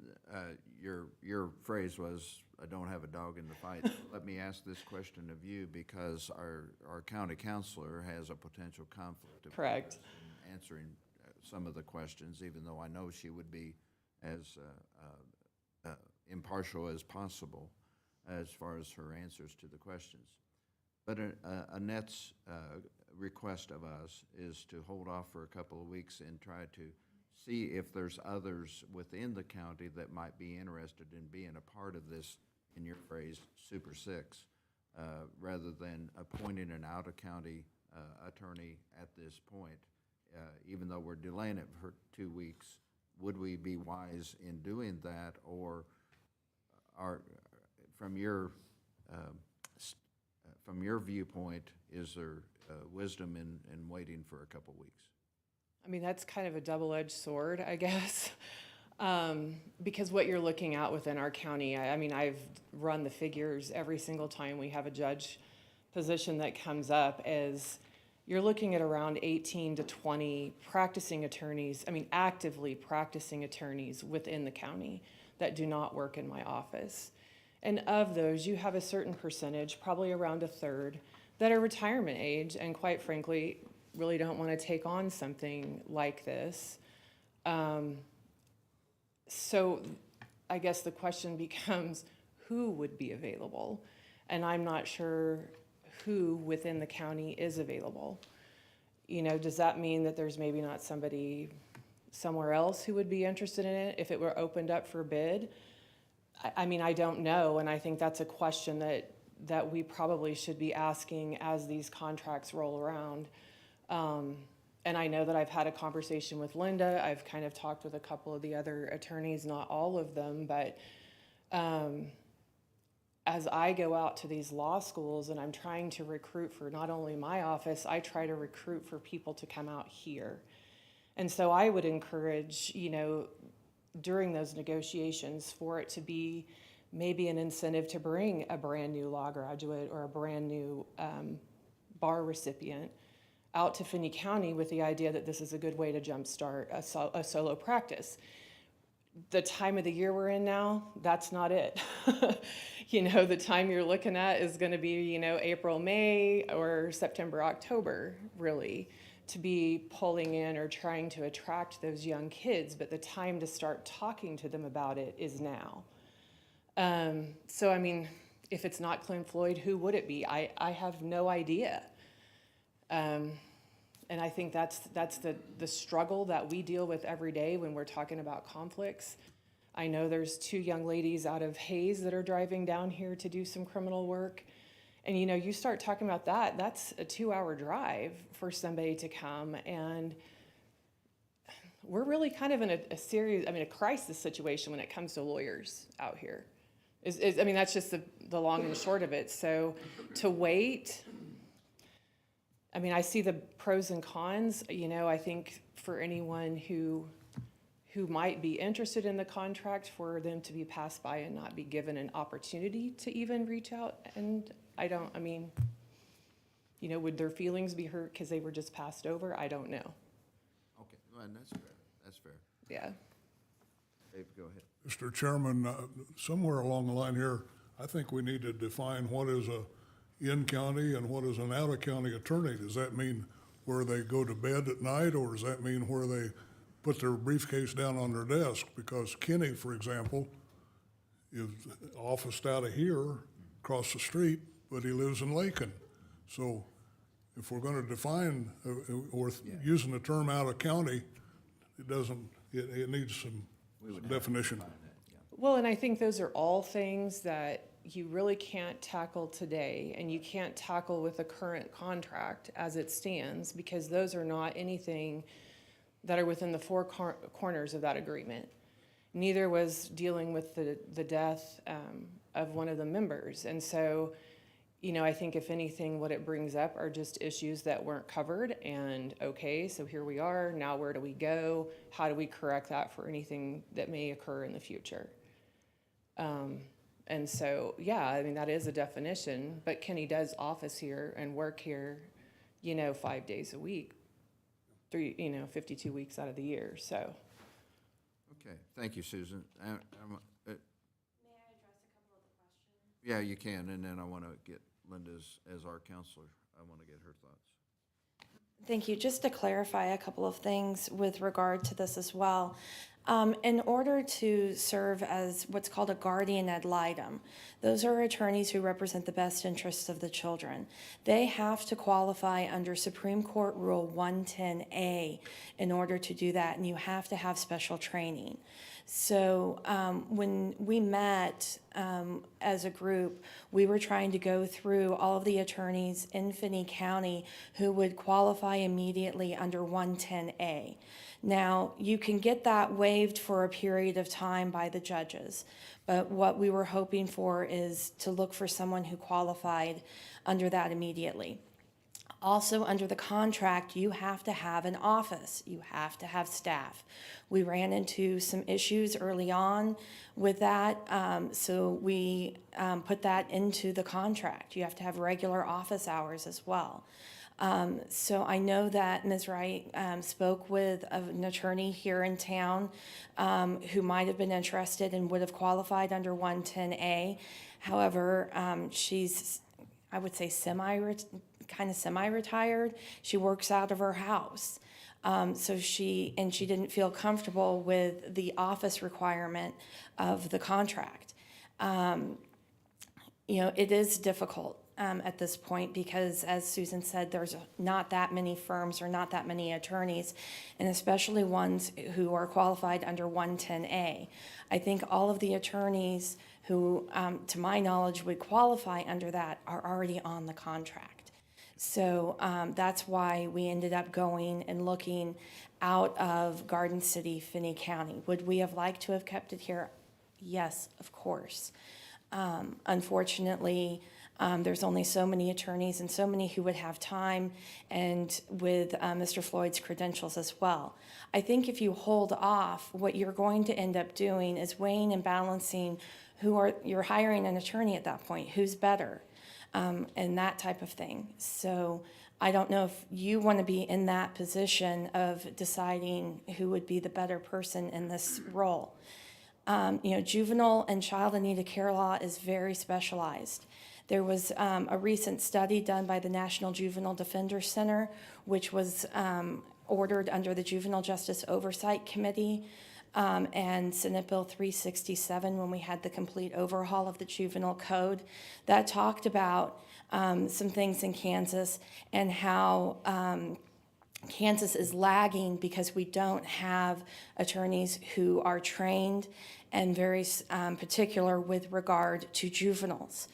your phrase was, I don't have a dog in the fight. Let me ask this question of you, because our county counselor has a potential conflict of Correct. in answering some of the questions, even though I know she would be as impartial as possible as far as her answers to the questions. But Annette's request of us is to hold off for a couple of weeks and try to see if there's others within the county that might be interested in being a part of this, in your phrase, Super Six, rather than appointing an out-of-county attorney at this point. Even though we're delaying it for 2 weeks, would we be wise in doing that, or from your viewpoint, is there wisdom in waiting for a couple weeks? I mean, that's kind of a double-edged sword, I guess, because what you're looking at within our county, I mean, I've run the figures every single time we have a judge position that comes up, is you're looking at around 18 to 20 practicing attorneys, actively practicing attorneys within the county that do not work in my office. And of those, you have a certain percentage, probably around a third, that are retirement age and quite frankly, really don't want to take on something like this. So I guess the question becomes, who would be available? And I'm not sure who within the county is available. Does that mean that there's maybe not somebody somewhere else who would be interested in it if it were opened up for bid? I don't know, and I think that's a question that we probably should be asking as these contracts roll around. And I know that I've had a conversation with Linda. I've kind of talked with a couple of the other attorneys, not all of them, but as I go out to these law schools and I'm trying to recruit for not only my office, I try to recruit for people to come out here. And so I would encourage, during those negotiations for it to be maybe an incentive to bring a brand new law graduate or a brand new bar recipient out to Finney County with the idea that this is a good way to jumpstart a solo practice. The time of the year we're in now, that's not it. The time you're looking at is going to be, April, May, or September, October, really, to be pulling in or trying to attract those young kids, but the time to start talking to them about it is now. So, I mean, if it's not Clint Floyd, who would it be? I have no idea. And I think that's the struggle that we deal with every day when we're talking about conflicts. I know there's 2 young ladies out of Hayes that are driving down here to do some criminal work. And, you know, you start talking about that, that's a 2-hour drive for somebody to come. And we're really kind of in a crisis situation when it comes to lawyers out here. I mean, that's just the long and short of it. So to wait, I mean, I see the pros and cons. You know, I think for anyone who might be interested in the contract, for them to be passed by and not be given an opportunity to even reach out. And I mean, you know, would their feelings be hurt because they were just passed over? I don't know. Okay, well, and that's fair. That's fair. Yeah. Dave, go ahead. Mr. Chairman, somewhere along the line here, I think we need to define what is a in-county and what is an out-of-county attorney. Does that mean where they go to bed at night, or does that mean where they put their briefcase down on their desk? Because Kenny, for example, is officed out of here, across the street, but he lives in Lakin. So if we're gonna define, or using the term out-of-county, it needs some definition. Well, and I think those are all things that you really can't tackle today, and you can't tackle with the current contract as it stands, because those are not anything that are within the 4 corners of that agreement. Neither was dealing with the death of one of the members. And so, you know, I think if anything, what it brings up are just issues that weren't covered. And okay, so here we are. Now where do we go? How do we correct that for anything that may occur in the future? And so, yeah, I mean, that is a definition. But Kenny does office here and work here, you know, 5 days a week, 52 weeks out of the year. So. Okay, thank you, Susan. May I address a couple of the questions? Yeah, you can, and then I want to get Linda as our counselor. I want to get her thoughts. Thank you. Just to clarify a couple of things with regard to this as well. In order to serve as what's called a guardian ad litem, those are attorneys who represent the best interests of the children. They have to qualify under Supreme Court Rule 110A in order to do that, and you have to have special training. So when we met as a group, we were trying to go through all of the attorneys in Finney County who would qualify immediately under 110A. Now, you can get that waived for a period of time by the judges, but what we were hoping for is to look for someone who qualified under that immediately. Also, under the contract, you have to have an office. You have to have staff. We ran into some issues early on with that, so we put that into the contract. You have to have regular office hours as well. So I know that Ms. Wright spoke with an attorney here in town who might have been interested and would have qualified under 110A. However, she's, I would say, semi-retired. She works out of her house. So she didn't feel comfortable with the office requirement of the contract. You know, it is difficult at this point because, as Susan said, there's not that many firms or not that many attorneys, and especially ones who are qualified under 110A. I think all of the attorneys who, to my knowledge, would qualify under that are already on the contract. So that's why we ended up going and looking out of Garden City, Finney County. Would we have liked to have kept it here? Yes, of course. Unfortunately, there's only so many attorneys and so many who would have time, and with Mr. Floyd's credentials as well. I think if you hold off, what you're going to end up doing is weighing and balancing you're hiring an attorney at that point, who's better, and that type of thing. So I don't know if you want to be in that position of deciding who would be the better person in this role. You know, juvenile and child in need of care law is very specialized. There was a recent study done by the National Juvenile Defender Center, which was ordered under the Juvenile Justice Oversight Committee and Senate Bill 367 when we had the complete overhaul of the juvenile code. That talked about some things in Kansas and how Kansas is lagging because we don't have attorneys who are trained and very particular with regard to juveniles.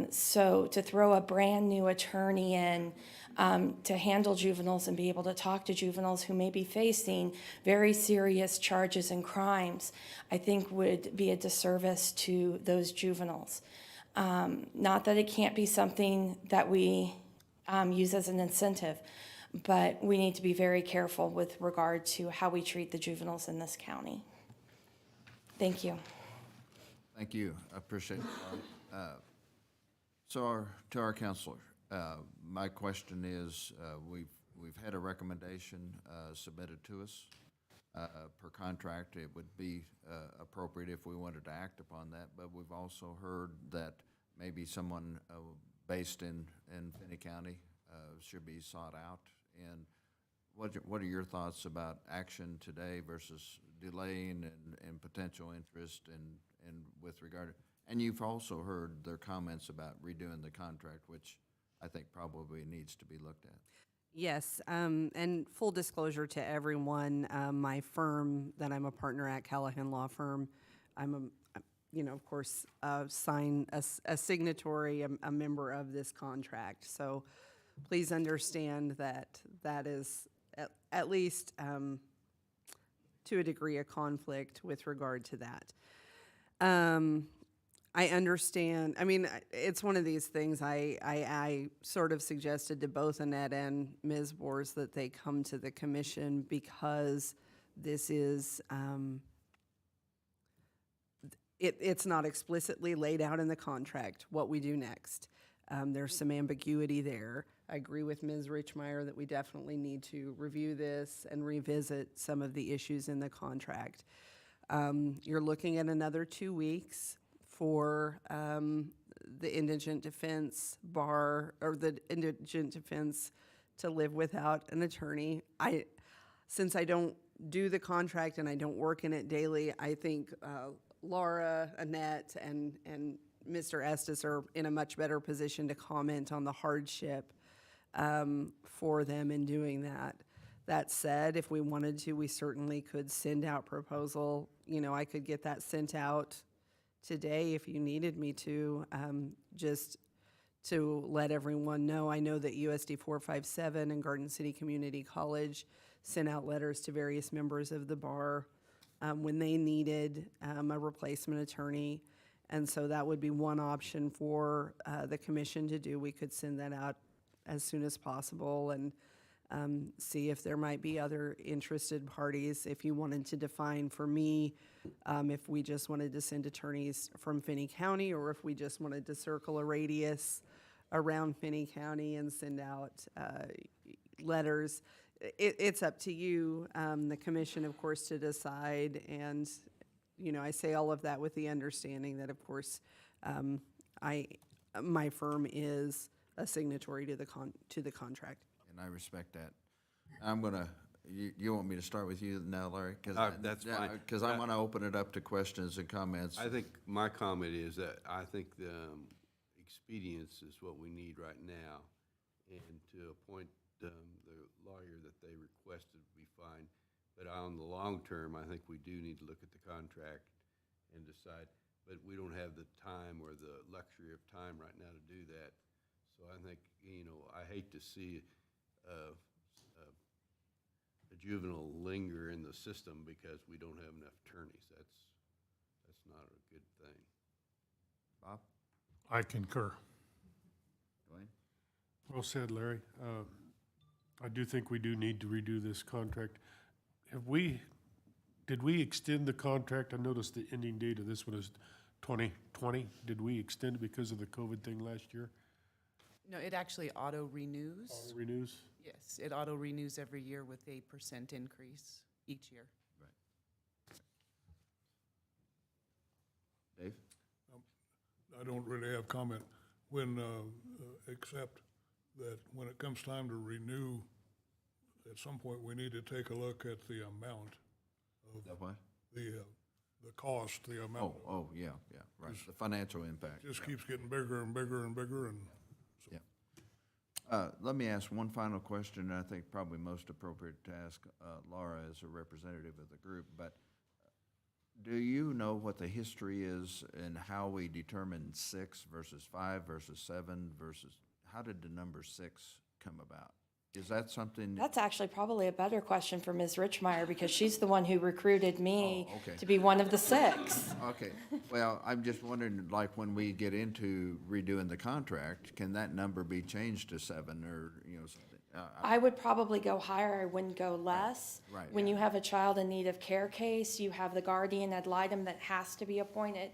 So to throw a brand-new attorney in to handle juveniles and be able to talk to juveniles who may be facing very serious charges and crimes, I think would be a disservice to those juveniles. Not that it can't be something that we use as an incentive, but we need to be very careful with regard to how we treat the juveniles in this county. Thank you. Thank you. I appreciate it. So to our counselor, my question is, we've had a recommendation submitted to us per contract. It would be appropriate if we wanted to act upon that, but we've also heard that maybe someone based in Finney County should be sought out. And what are your thoughts about action today versus delaying and potential interest and with regard to, and you've also heard their comments about redoing the contract, which I think probably needs to be looked at. Yes, and full disclosure to everyone, my firm that I'm a partner at, Callahan Law Firm, I'm of course, a signatory, a member of this contract. So please understand that is at least to a degree a conflict with regard to that. I understand. I mean, it's one of these things I sort of suggested to both Annette and Ms. Bors that they come to the commission because this is, it's not explicitly laid out in the contract what we do next. There's some ambiguity there. I agree with Ms. Richmeyer that we definitely need to review this and revisit some of the issues in the contract. You're looking at another 2 weeks for the indigent defense bar, or the indigent defense to live without an attorney. Since I don't do the contract and I don't work in it daily, I think Laura, Annette, and Mr. Estes are in a much better position to comment on the hardship for them in doing that. That said, if we wanted to, we certainly could send out proposal. I could get that sent out today if you needed me to, just to let everyone know. I know that USD 457 and Garden City Community College sent out letters to various members of the bar when they needed a replacement attorney. And so that would be one option for the commission to do. We could send that out as soon as possible and see if there might be other interested parties. If you wanted to define for me, if we just wanted to send attorneys from Finney County, or if we just wanted to circle a radius around Finney County and send out letters, it's up to you, the commission, of course, to decide. And I say all of that with the understanding that, of course, my firm is a signatory to the contract. And I respect that. I'm gonna, you want me to start with you now, Larry? That's fine. Because I want to open it up to questions and comments. I think my comment is that I think the expedience is what we need right now, and to appoint the lawyer that they requested would be fine. But on the long term, I think we do need to look at the contract and decide. But we don't have the time or the luxury of time right now to do that. So I think, I hate to see a juvenile linger in the system because we don't have enough attorneys. That's not a good thing. Bob? I concur. Dwayne? Well said, Larry. I do think we do need to redo this contract. Did we extend the contract? I noticed the ending date of this one is 2020. Did we extend it because of the COVID thing last year? No, it actually auto-renews. Auto renews? Yes, it auto-renews every year with a % increase each year. Dave? I don't really have comment. except that when it comes time to renew, at some point, we need to take a look at the amount of That what? the cost, the amount. Yeah, right, the financial impact. Just keeps getting bigger and bigger and bigger, and Yeah. Let me ask one final question, and I think probably most appropriate to ask Laura as a representative of the group, but do you know what the history is and how we determine 6 versus 5 versus 7 versus, how did the number 6 come about? Is that something? That's actually probably a better question for Ms. Richmeyer, because she's the one who recruited me Oh, okay. to be one of the 6. Okay, well, I'm just wondering, like, when we get into redoing the contract, can that number be changed to 7 or, something? I would probably go higher, I wouldn't go less. Right. When you have a child in need of care case, you have the guardian ad litem that has to be appointed.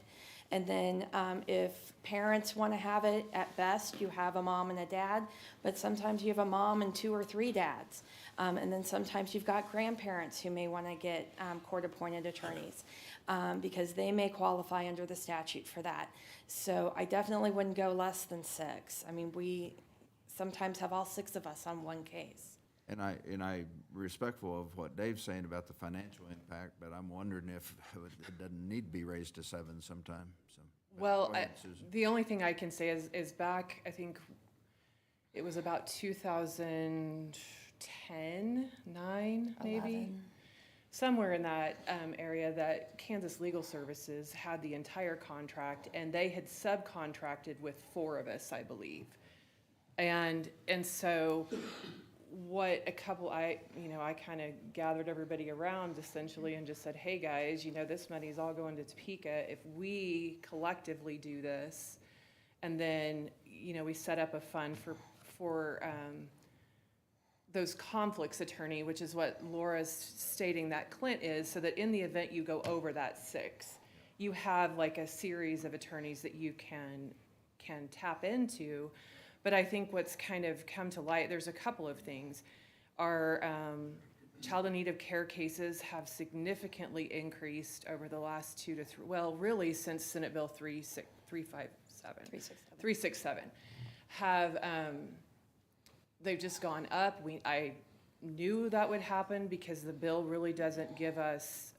And then if parents want to have it, at best, you have a mom and a dad, but sometimes you have a mom and 2 or 3 dads. And then sometimes you've got grandparents who may want to get court-appointed attorneys because they may qualify under the statute for that. So I definitely wouldn't go less than 6. I mean, we sometimes have all 6 of us on one case. And I'm respectful of what Dave's saying about the financial impact, but I'm wondering if it doesn't need to be raised to 7 sometime, so. Well, Go ahead, Susan. the only thing I can say is back, I think it was about 2010, 9 maybe? 11. Somewhere in that area, that Kansas Legal Services had the entire contract, and they had subcontracted with 4 of us, I believe. And so what I kind of gathered everybody around essentially and just said, hey guys, this money's all going to Topeka. If we collectively do this, and then, we set up a fund for those conflicts attorney, which is what Laura's stating that Clint is, so that in the event you go over that 6, you have like a series of attorneys that you can tap into. But I think what's kind of come to light, there's a couple of things. Our child in need of care cases have significantly increased over the last 2 to 3, well, really since Senate Bill 367. They've just gone up. I knew that would happen because the bill really doesn't give us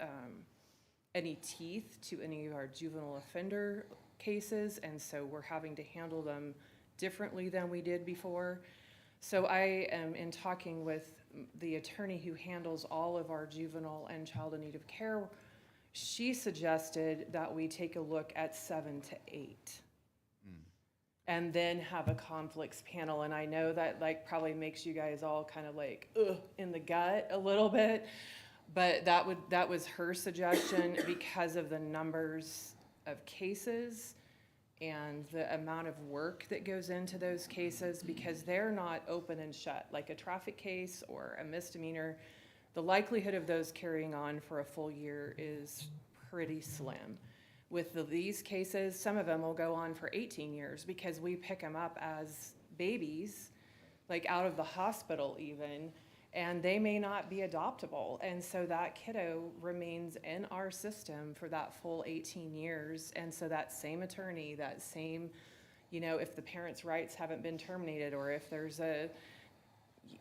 any teeth to any of our juvenile offender cases, and so we're having to handle them differently than we did before. So I am in talking with the attorney who handles all of our juvenile and child in need of care. She suggested that we take a look at 7 to 8 and then have a conflicts panel. And I know that probably makes you guys all kind of ugh, in the gut a little bit, but that was her suggestion because of the numbers of cases and the amount of work that goes into those cases, because they're not open and shut. Like a traffic case or a misdemeanor, the likelihood of those carrying on for a full year is pretty slim. With these cases, some of them will go on for 18 years because we pick them up as babies, out of the hospital even, and they may not be adoptable. And so that kiddo remains in our system for that full 18 years. And so that same attorney, that same, if the parents' rights haven't been terminated, or if there's a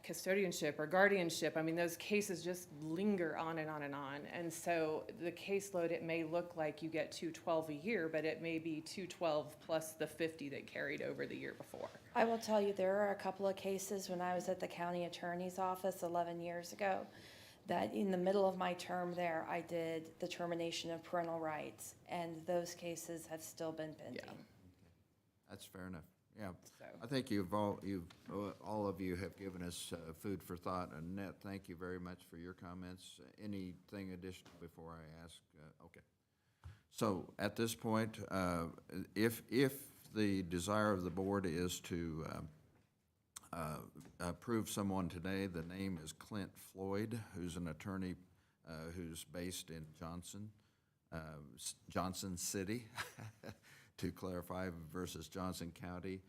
custodianship or guardianship, those cases just linger on and on and on. And so the caseload, it may look like you get 212 a year, but it may be 212 plus the 50 that carried over the year before. I will tell you, there are a couple of cases when I was at the county attorney's office 11 years ago, that in the middle of my term there, I did the termination of parental rights, and those cases have still been pending. Yeah. That's fair enough. Yeah, I think all of you have given us food for thought. Annette, thank you very much for your comments. Anything additional before I ask? Okay. So at this point, if the desire of the board is to approve someone today, the name is Clint Floyd, who's an attorney who's based in Johnson City, to clarify, versus Johnson County.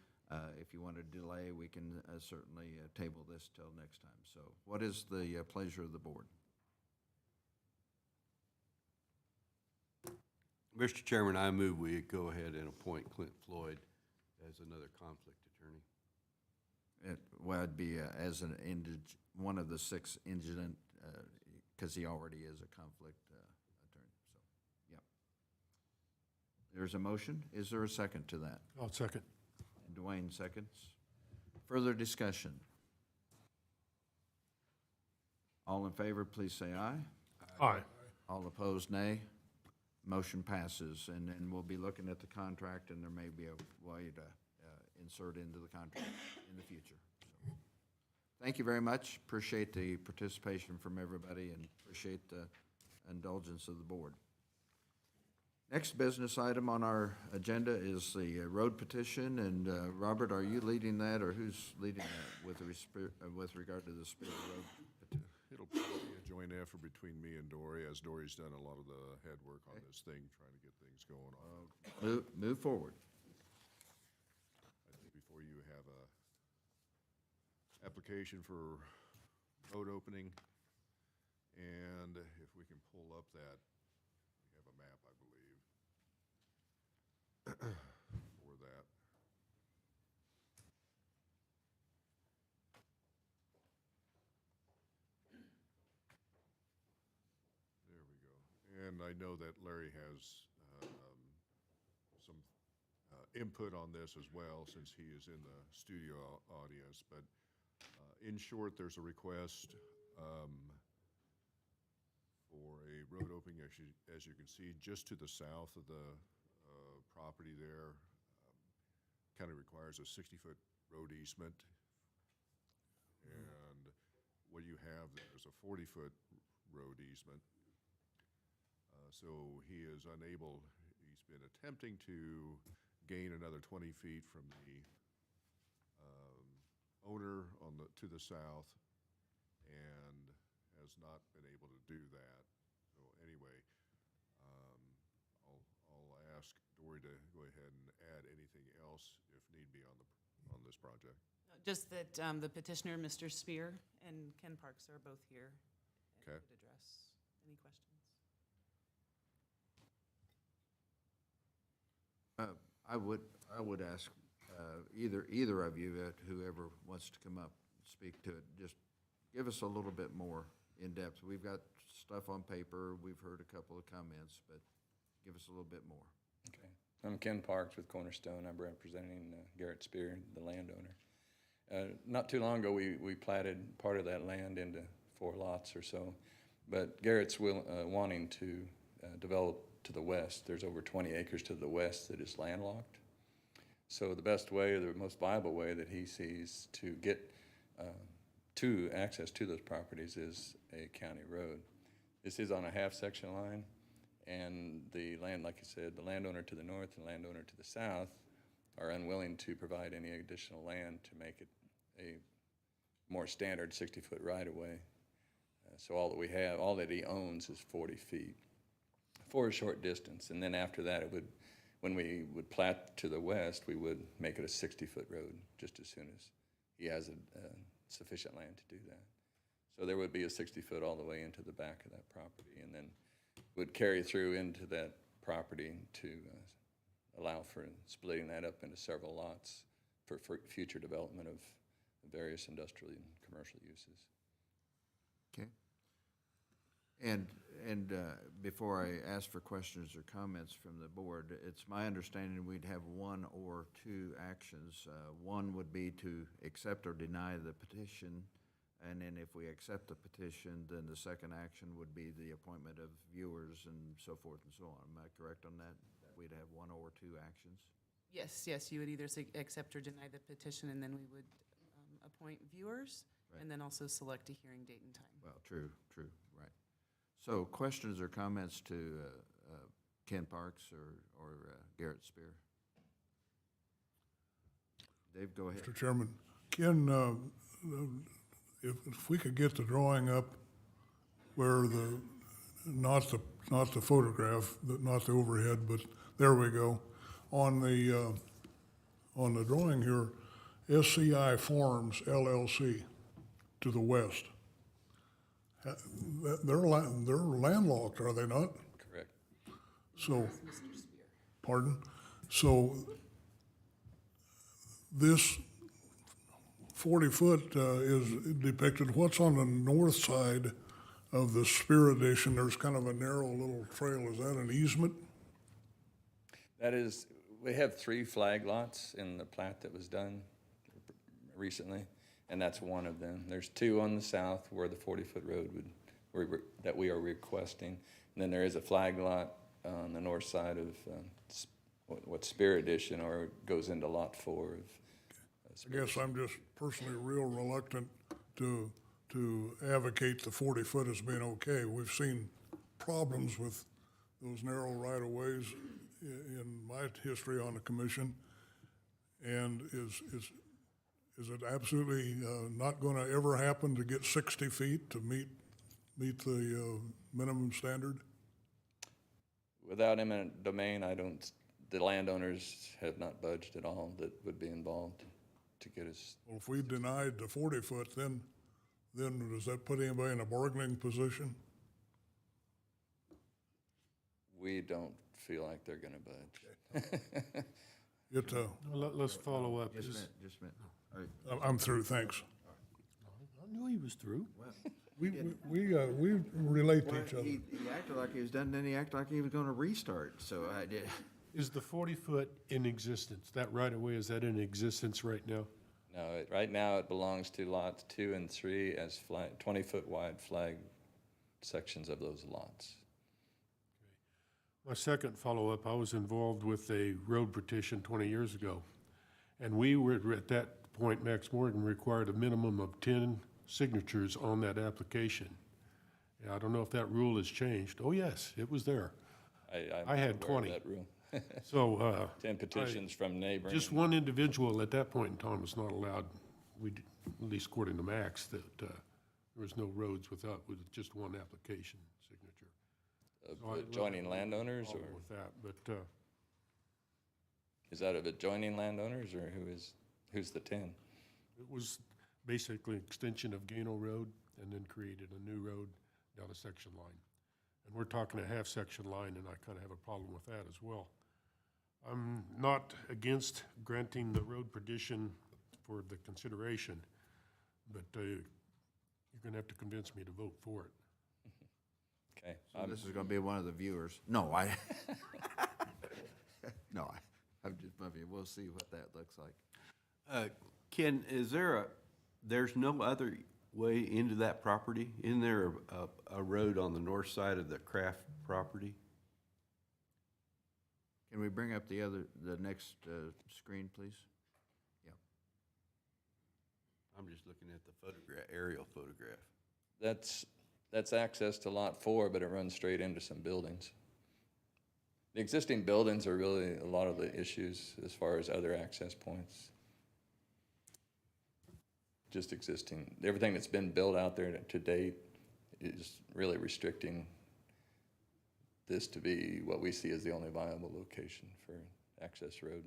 If you want to delay, we can certainly table this till next time. So what is the pleasure of the board? Mr. Chairman, I move we go ahead and appoint Clint Floyd as another conflict attorney. Well, it'd be as one of the 6 indigent, because he already is a conflict attorney, so, yeah. There's a motion. Is there a second to that? I'll second. And Dwayne seconds. Further discussion? All in favor, please say aye. Aye. All opposed, nay. Motion passes, and then we'll be looking at the contract, and there may be a way to insert into the contract in the future. So, thank you very much. Appreciate the participation from everybody, and appreciate the indulgence of the board. Next business item on our agenda is the road petition, and Robert, are you leading that, or who's leading that with regard to the Spear Road petition? It'll probably be a joint effort between me and Dory, as Dory's done a lot of the head work on this thing, trying to get things going on. Move forward. I think before you have a application for road opening, and if we can pull up that, we have a map, I believe, for that. There we go. And I know that Larry has some input on this as well, since he is in the studio audience. But in short, there's a request for a road opening, as you can see, just to the south of the property there. County requires a 60-foot road easement. And what you have there is a 40-foot road easement. So he is unable, he's been attempting to gain another 20 feet from the owner to the south, and has not been able to do that. So anyway, I'll ask Dory to go ahead and add anything else if need be on this project. Just that the petitioner, Mr. Spear, and Ken Parks are both here. And Okay. could address any questions. I would ask either of you, whoever wants to come up and speak to it, just give us a little bit more in depth. We've got stuff on paper, we've heard a couple of comments, but give us a little bit more. Okay. I'm Ken Parks with Cornerstone. I'm representing Garrett Spear, the landowner. Not too long ago, we platted part of that land into 4 lots or so, but Garrett's wanting to develop to the west. There's over 20 acres to the west that is landlocked. So the best way, or the most viable way that he sees to get access to those properties is a county road. This is on a half-section line, and the land, like I said, the landowner to the north and landowner to the south are unwilling to provide any additional land to make it a more standard 60-foot right-of-way. So all that he owns is 40 feet for a short distance, and then after that, when we would plat to the west, we would make it a 60-foot road just as soon as he has sufficient land to do that. So there would be a 60-foot all the way into the back of that property, and then would carry through into that property to allow for splitting that up into several lots for future development of various industrial and commercial uses. Okay. And before I ask for questions or comments from the board, it's my understanding we'd have 1 or 2 actions. One would be to accept or deny the petition, and then if we accept the petition, then the second action would be the appointment of viewers and so forth and so on. Am I correct on that? We'd have 1 or 2 actions? Yes, you would either accept or deny the petition, and then we would appoint viewers, Right. and then also select a hearing date and time. Well, true, right. So questions or comments to Ken Parks or Garrett Spear? Dave, go ahead. Mr. Chairman, Ken, if we could get the drawing up where not the photograph, not the overhead, but there we go. On the drawing here, SCI Farms LLC to the west. They're landlocked, are they not? Correct. So, pardon? So this 40-foot is depicted, what's on the north side of the Spear Edition? There's kind of a narrow little trail. Is that an easement? That is, we have 3 flag lots in the plat that was done recently, and that's one of them. There's 2 on the south where the 40-foot road that we are requesting. And then there is a flag lot on the north side of what's Spear Edition, or goes into Lot 4 of I guess I'm just personally real reluctant to advocate the 40-foot as being okay. We've seen problems with those narrow right-of-ways in my history on the commission. And is it absolutely not going to ever happen to get 60 feet to meet the minimum standard? Without eminent domain, the landowners have not budged at all that would be involved to get us. Well, if we denied the 40-foot, then does that put anybody in a bargaining position? We don't feel like they're gonna budge. Let's follow up. Just a minute. All right. I'm through, thanks. I knew he was through. We relate to each other. He acted like he was done, then he acted like he was gonna restart, so I did. Is the 40-foot in existence? That right-of-way, is that in existence right now? No, right now it belongs to lots 2 and 3 as 20-foot wide flag sections of those lots. My second follow-up, I was involved with a road petition 20 years ago. And we were, at that point, Max Morgan required a minimum of 10 signatures on that application. And I don't know if that rule has changed. Oh, yes, it was there. I had 20. That rule. So, 10 petitions from neighboring. just one individual at that point in time was not allowed, at least according to Max, that there was no roads with just one application signature. Of adjoining landowners, or? With that, but, Is that of adjoining landowners, or who's the 10? it was basically an extension of Gano Road and then created a new road down a section line. And we're talking a half-section line, and I kind of have a problem with that as well. I'm not against granting the road petition for the consideration, but you're going to have to convince me to vote for it. Okay. So this is gonna be one of the viewers. No, no, I'm just, we'll see what that looks like. Ken, there's no other way into that property? Isn't there a road on the north side of the Kraft property? Can we bring up the next screen, please? Yeah. I'm just looking at the aerial photograph. That's access to Lot 4, but it runs straight into some buildings. The existing buildings are really a lot of the issues as far as other access points. Just existing, everything that's been built out there to date is really restricting this to be what we see as the only viable location for access road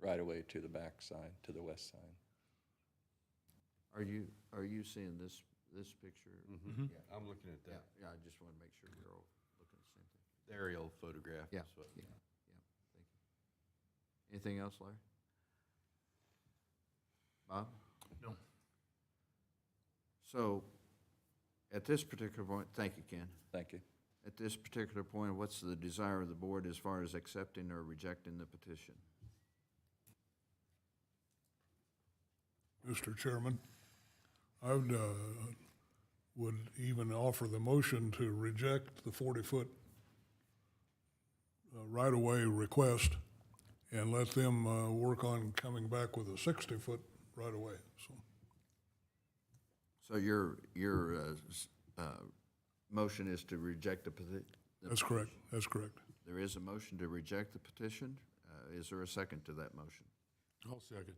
right away to the back side, to the west side. Are you seeing this picture? Mm-hmm. Yeah, I'm looking at that. Yeah, I just want to make sure we're all looking at the same thing. The aerial photograph. Yeah, is what- yeah, thank you. Anything else, Larry? Bob? No. So, at this particular point, thank you, Ken. Thank you. At this particular point, what's the desire of the board as far as accepting or rejecting the petition? Mr. Chairman, I would even offer the motion to reject the 40-foot right-of-way request and let them work on coming back with a 60-foot right-of-way, so. So your motion is to reject the petition? That's correct, that's correct. There is a motion to reject the petition. Is there a second to that motion? I'll second.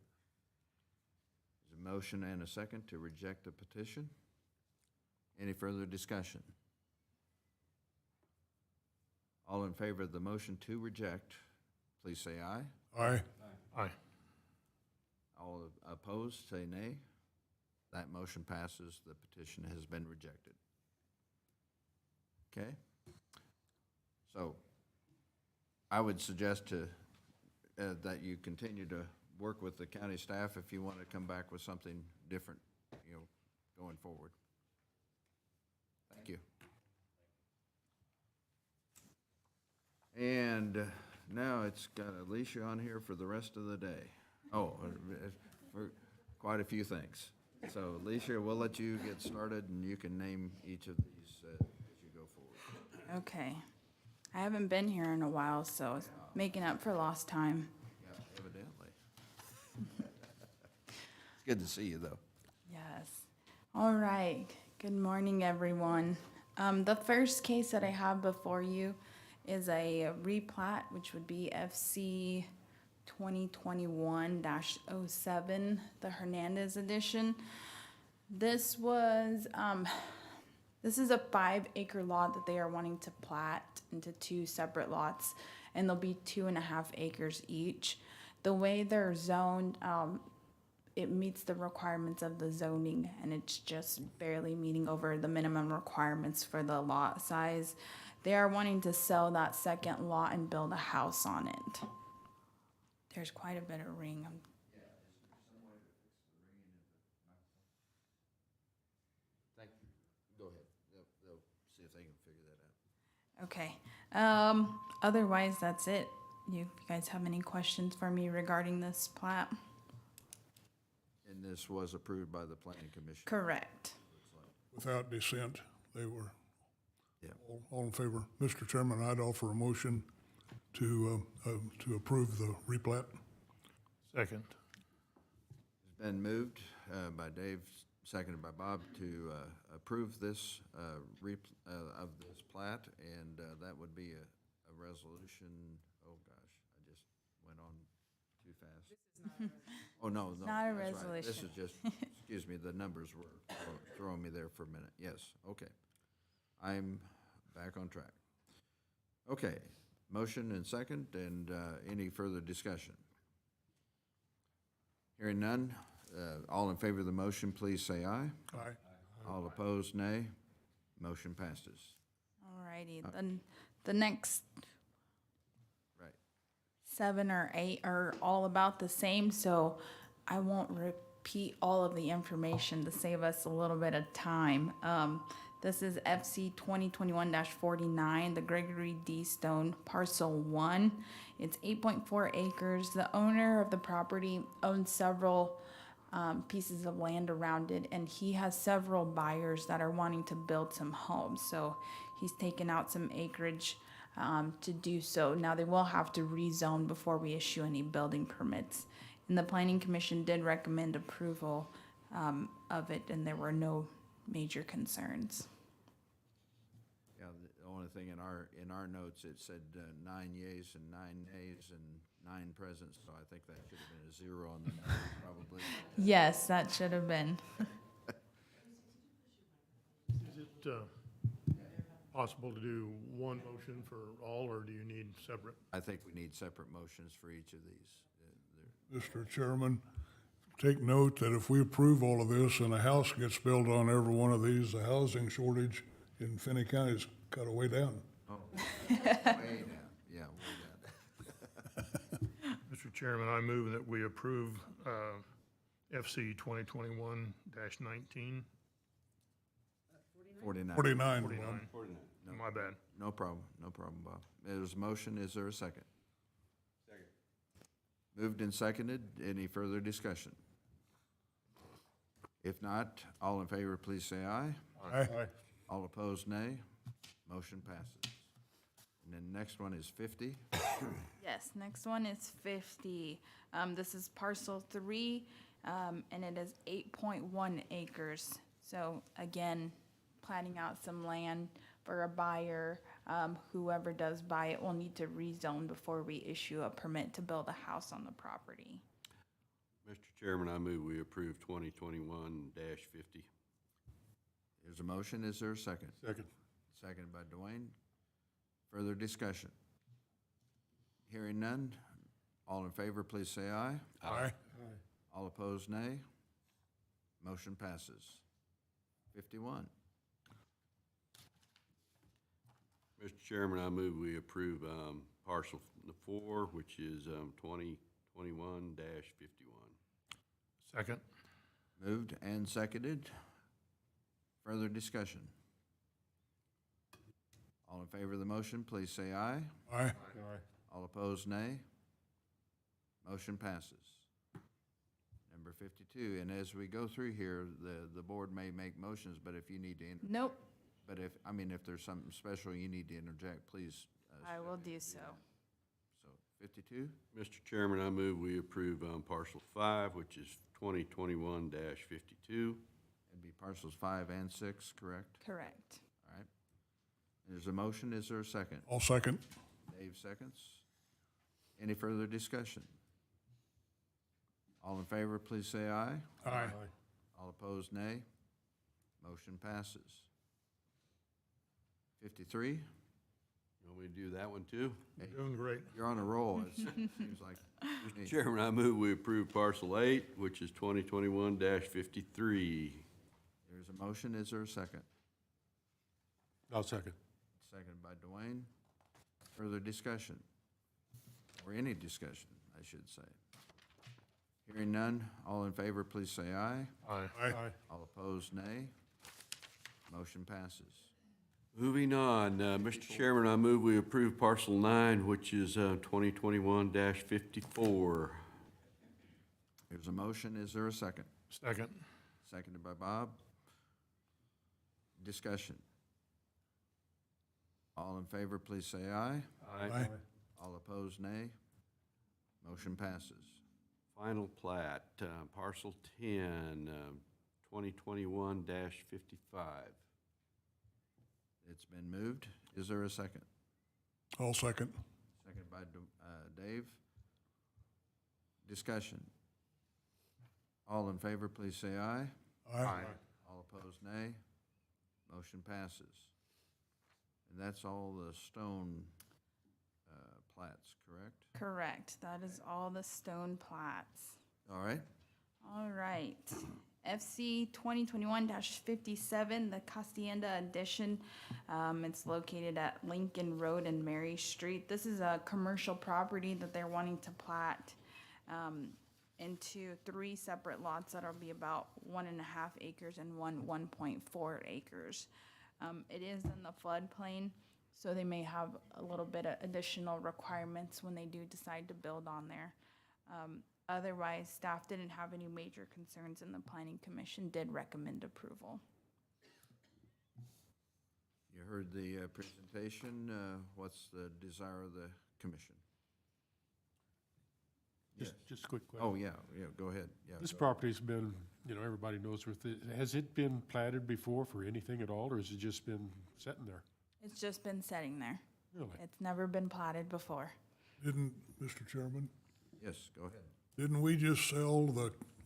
There's a motion and a second to reject the petition. Any further discussion? All in favor of the motion to reject, please say aye. Aye. Aye. All opposed, say nay. That motion passes. The petition has been rejected. Okay? So I would suggest that you continue to work with the county staff if you want to come back with something different, going forward. Thank you. And now it's got Alicia on here for the rest of the day. Oh, for quite a few things. So Alicia, we'll let you get started, and you can name each of these as you go forward. Okay. I haven't been here in a while, so it's making up for lost time. Yeah, evidently. It's good to see you, though. Yes. All right. Good morning, everyone. The first case that I have before you is a replat, which would be FC 2021-07, the Hernandez edition. This was, this is a 5-acre lot that they are wanting to plat into 2 separate lots, and they'll be 2.5 acres each. The way they're zoned, it meets the requirements of the zoning, and it's just barely meeting over the minimum requirements for the lot size. They are wanting to sell that second lot and build a house on it. There's quite a bit of ring. Thank you. Go ahead. They'll see if they can figure that out. Okay. Otherwise, that's it. You guys have any questions for me regarding this plat? And this was approved by the planning commission. Correct. Without dissent, they were Yeah. all in favor. Mr. Chairman, I'd offer a motion to approve the replat. Second. It's been moved by Dave, seconded by Bob, to approve this of this plat, and that would be a resolution. Oh gosh, I just went on too fast. Oh no, no, not a that's right. This resolution. is just, excuse me, the numbers were throwing me there for a minute. Yes, okay. I'm back on track. Okay, motion and second, and any further discussion? Hearing none, all in favor of the motion, please say aye. Aye. All opposed, nay. Motion passes. All righty. Then the next Right. 7 or 8 are all about the same, so I won't repeat all of the information to save us a little bit of time. This is FC 2021-49, the Gregory D. Stone Parcel 1. It's 8.4 acres. The owner of the property owns several pieces of land around it, and he has several buyers that are wanting to build some homes. So he's taken out some acreage to do so. Now they will have to rezone before we issue any building permits. And the Planning Commission did recommend approval of it, and there were no major concerns. Yeah, the only thing in our notes, it said 9 yeas and 9 nays and 9 presents, so I think that should have been a 0 on the number, probably. Yes, that should have been. Is it possible to do one motion for all, or do you need separate? I think we need separate motions for each of these. Mr. Chairman, take note that if we approve all of this and a house gets built on every one of these, the housing shortage in Finney County is cut way down. Oh, way down, yeah, way down. Mr. Chairman, I move that we approve FC 2021-19. 49. 49. 49. My bad. No problem, Bob. There's a motion, is there a second? Second. Moved and seconded, any further discussion? If not, all in favor, please say aye. Aye. All opposed, nay. Motion passes. And then next one is 50. Yes, next one is 50. This is parcel 3, and it is 8.1 acres. So again, planning out some land for a buyer. Whoever does buy it will need to rezone before we issue a permit to build a house on the property. Mr. Chairman, I move we approve 2021-50. There's a motion, is there a second? Second. Seconded by Dwayne. Further discussion? Hearing none, all in favor, please say aye. Aye. All opposed, nay. Motion passes. 51. Mr. Chairman, I move we approve parcel 4, which is 2021-51. Second. Moved and seconded. Further discussion? All in favor of the motion, please say aye. Aye. All opposed, nay. Motion passes. Number 52, and as we go through here, the board may make motions, but if you need to, Nope, but if there's something special you need to interject, please. I will do so. So 52, Mr. Chairman, I move we approve parcel 5, which is 2021-52. it'd be parcels 5 and 6, correct? Correct. All right. There's a motion, is there a second? I'll second. Dave seconds. Any further discussion? All in favor, please say aye. Aye. All opposed, nay. Motion passes. 53, You want me to do that one too? Doing great. you're on a roll, it seems like. Mr. Chairman, I move we approve parcel 8, which is 2021-53. There's a motion, is there a second? I'll second. Seconded by Dwayne. Further discussion? Or any discussion, I should say. Hearing none, all in favor, please say aye. Aye. All opposed, nay. Motion passes. Moving on, Mr. Chairman, I move we approve parcel 9, which is 2021-54. There's a motion, is there a second? Second. Seconded by Bob. Discussion. All in favor, please say aye. Aye. All opposed, nay. Motion passes. Final plat, parcel 10, 2021-55. It's been moved. Is there a second? I'll second. Seconded by Dave. Discussion. All in favor, please say aye. Aye. All opposed, nay. Motion passes. And that's all the stone plats, correct? Correct. That is all the stone plats. All right. All right. FC 2021-57, the Castienda Edition. It's located at Lincoln Road and Mary Street. This is a commercial property that they're wanting to plat into 3 separate lots that'll be about 1.5 acres and 1.4 acres. It is in the floodplain, so they may have a little bit of additional requirements when they do decide to build on there. Otherwise, staff didn't have any major concerns, and the Planning Commission did recommend approval. You heard the presentation. What's the desire of the commission? Just a quick question. Oh, yeah, go ahead. Yeah. This property's been, everybody knows with it. Has it been platted before for anything at all, or has it just been sitting there? It's just been sitting there. Really? It's never been platted before. Didn't, Mr. Chairman, Yes, go ahead. didn't we just sell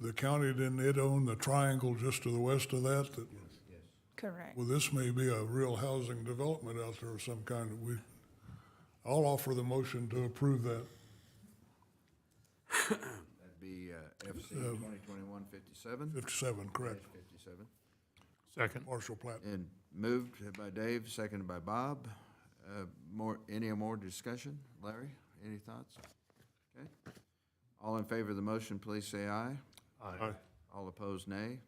the county, didn't it own the triangle just to the west of that? Correct. Well, this may be a real housing development out there of some kind. I'll offer the motion to approve that. That'd be FC 2021-57? 57, correct. 57. Second. Partial plat. And moved by Dave, seconded by Bob. Any more discussion? Larry, any thoughts? Okay. All in favor of the motion, please say aye. Aye. All opposed, nay.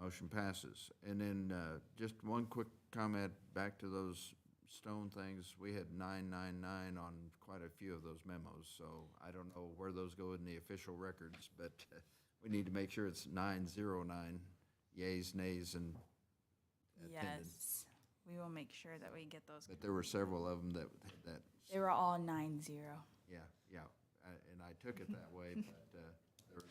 Motion passes. And then just one quick comment back to those stone things. We had 999 on quite a few of those memos, so I don't know where those go in the official records, but we need to make sure it's 909, yays, nays, and attendance. Yes, we will make sure that we get those. But there were several of them that They were all 9-0. yeah, and I took it that way, but there were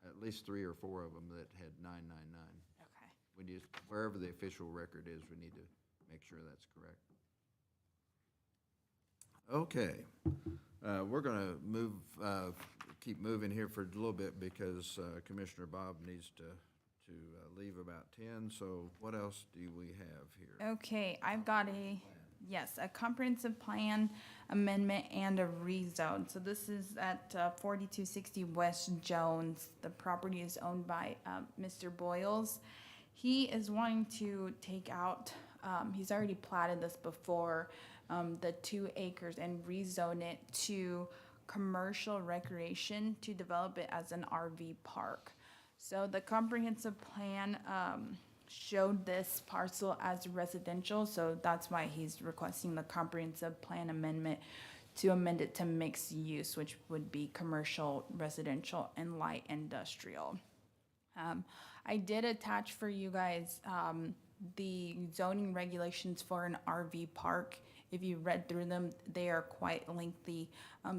at least 3 or 4 of them that had 999. Okay. We just, wherever the official record is, we need to make sure that's correct. Okay, we're gonna keep moving here for a little bit because Commissioner Bob needs to leave about 10, so what else do we have here? Okay, I've got a comprehensive plan amendment and a rezone. So this is at 4260 West Jones. The property is owned by Mr. Boyles. He is wanting to take out, he's already platted this before, the 2 acres and rezone it to commercial recreation to develop it as an RV park. So the comprehensive plan showed this parcel as residential, so that's why he's requesting the comprehensive plan amendment to amend it to mixed use, which would be commercial, residential, and light industrial. I did attach for you guys the zoning regulations for an RV park. If you read through them, they are quite lengthy,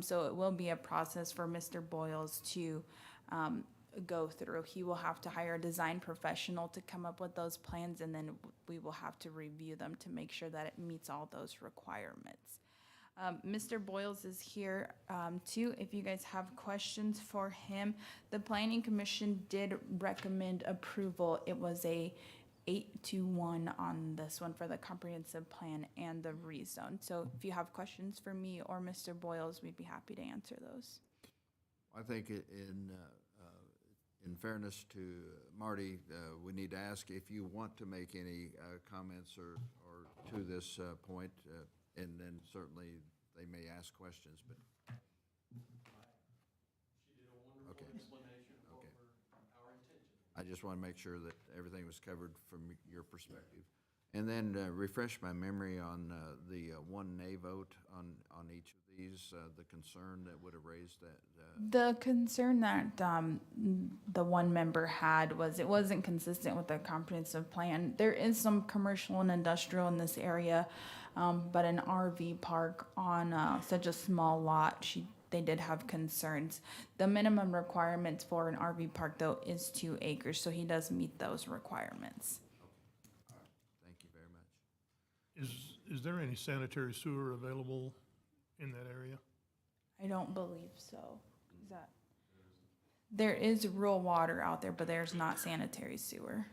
so it will be a process for Mr. Boyles to go through. He will have to hire a design professional to come up with those plans, and then we will have to review them to make sure that it meets all those requirements. Mr. Boyles is here too, if you guys have questions for him. The Planning Commission did recommend approval. It was a 8-1 on this one for the comprehensive plan and the rezone. So if you have questions for me or Mr. Boyles, we'd be happy to answer those. I think in fairness to Marty, we need to ask if you want to make any comments or to this point, and then certainly they may ask questions, but. Okay. I just want to make sure that everything was covered from your perspective. And then refresh my memory on the one nay vote on each of these, the concern that would have raised that. The concern that the one member had was it wasn't consistent with the comprehensive plan. There is some commercial and industrial in this area, but an RV park on such a small lot, they did have concerns. The minimum requirements for an RV park, though, is 2 acres, so he does meet those requirements. Thank you very much. Is there any sanitary sewer available in that area? I don't believe so. Is that? There is rural water out there, but there's not sanitary sewer.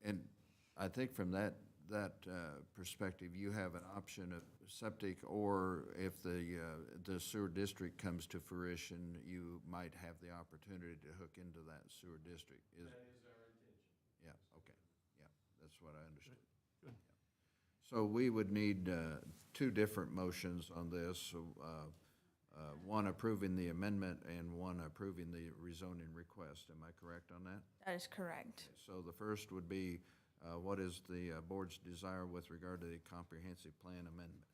And I think from that perspective, you have an option of septic, or if the sewer district comes to fruition, you might have the opportunity to hook into that sewer district. That is our intention. Yeah, okay, yeah, that's what I understood. Good. So we would need 2 different motions on this, one approving the amendment and one approving the rezoning request. Am I correct on that? That is correct. So the first would be, what is the board's desire with regard to the comprehensive plan amendment?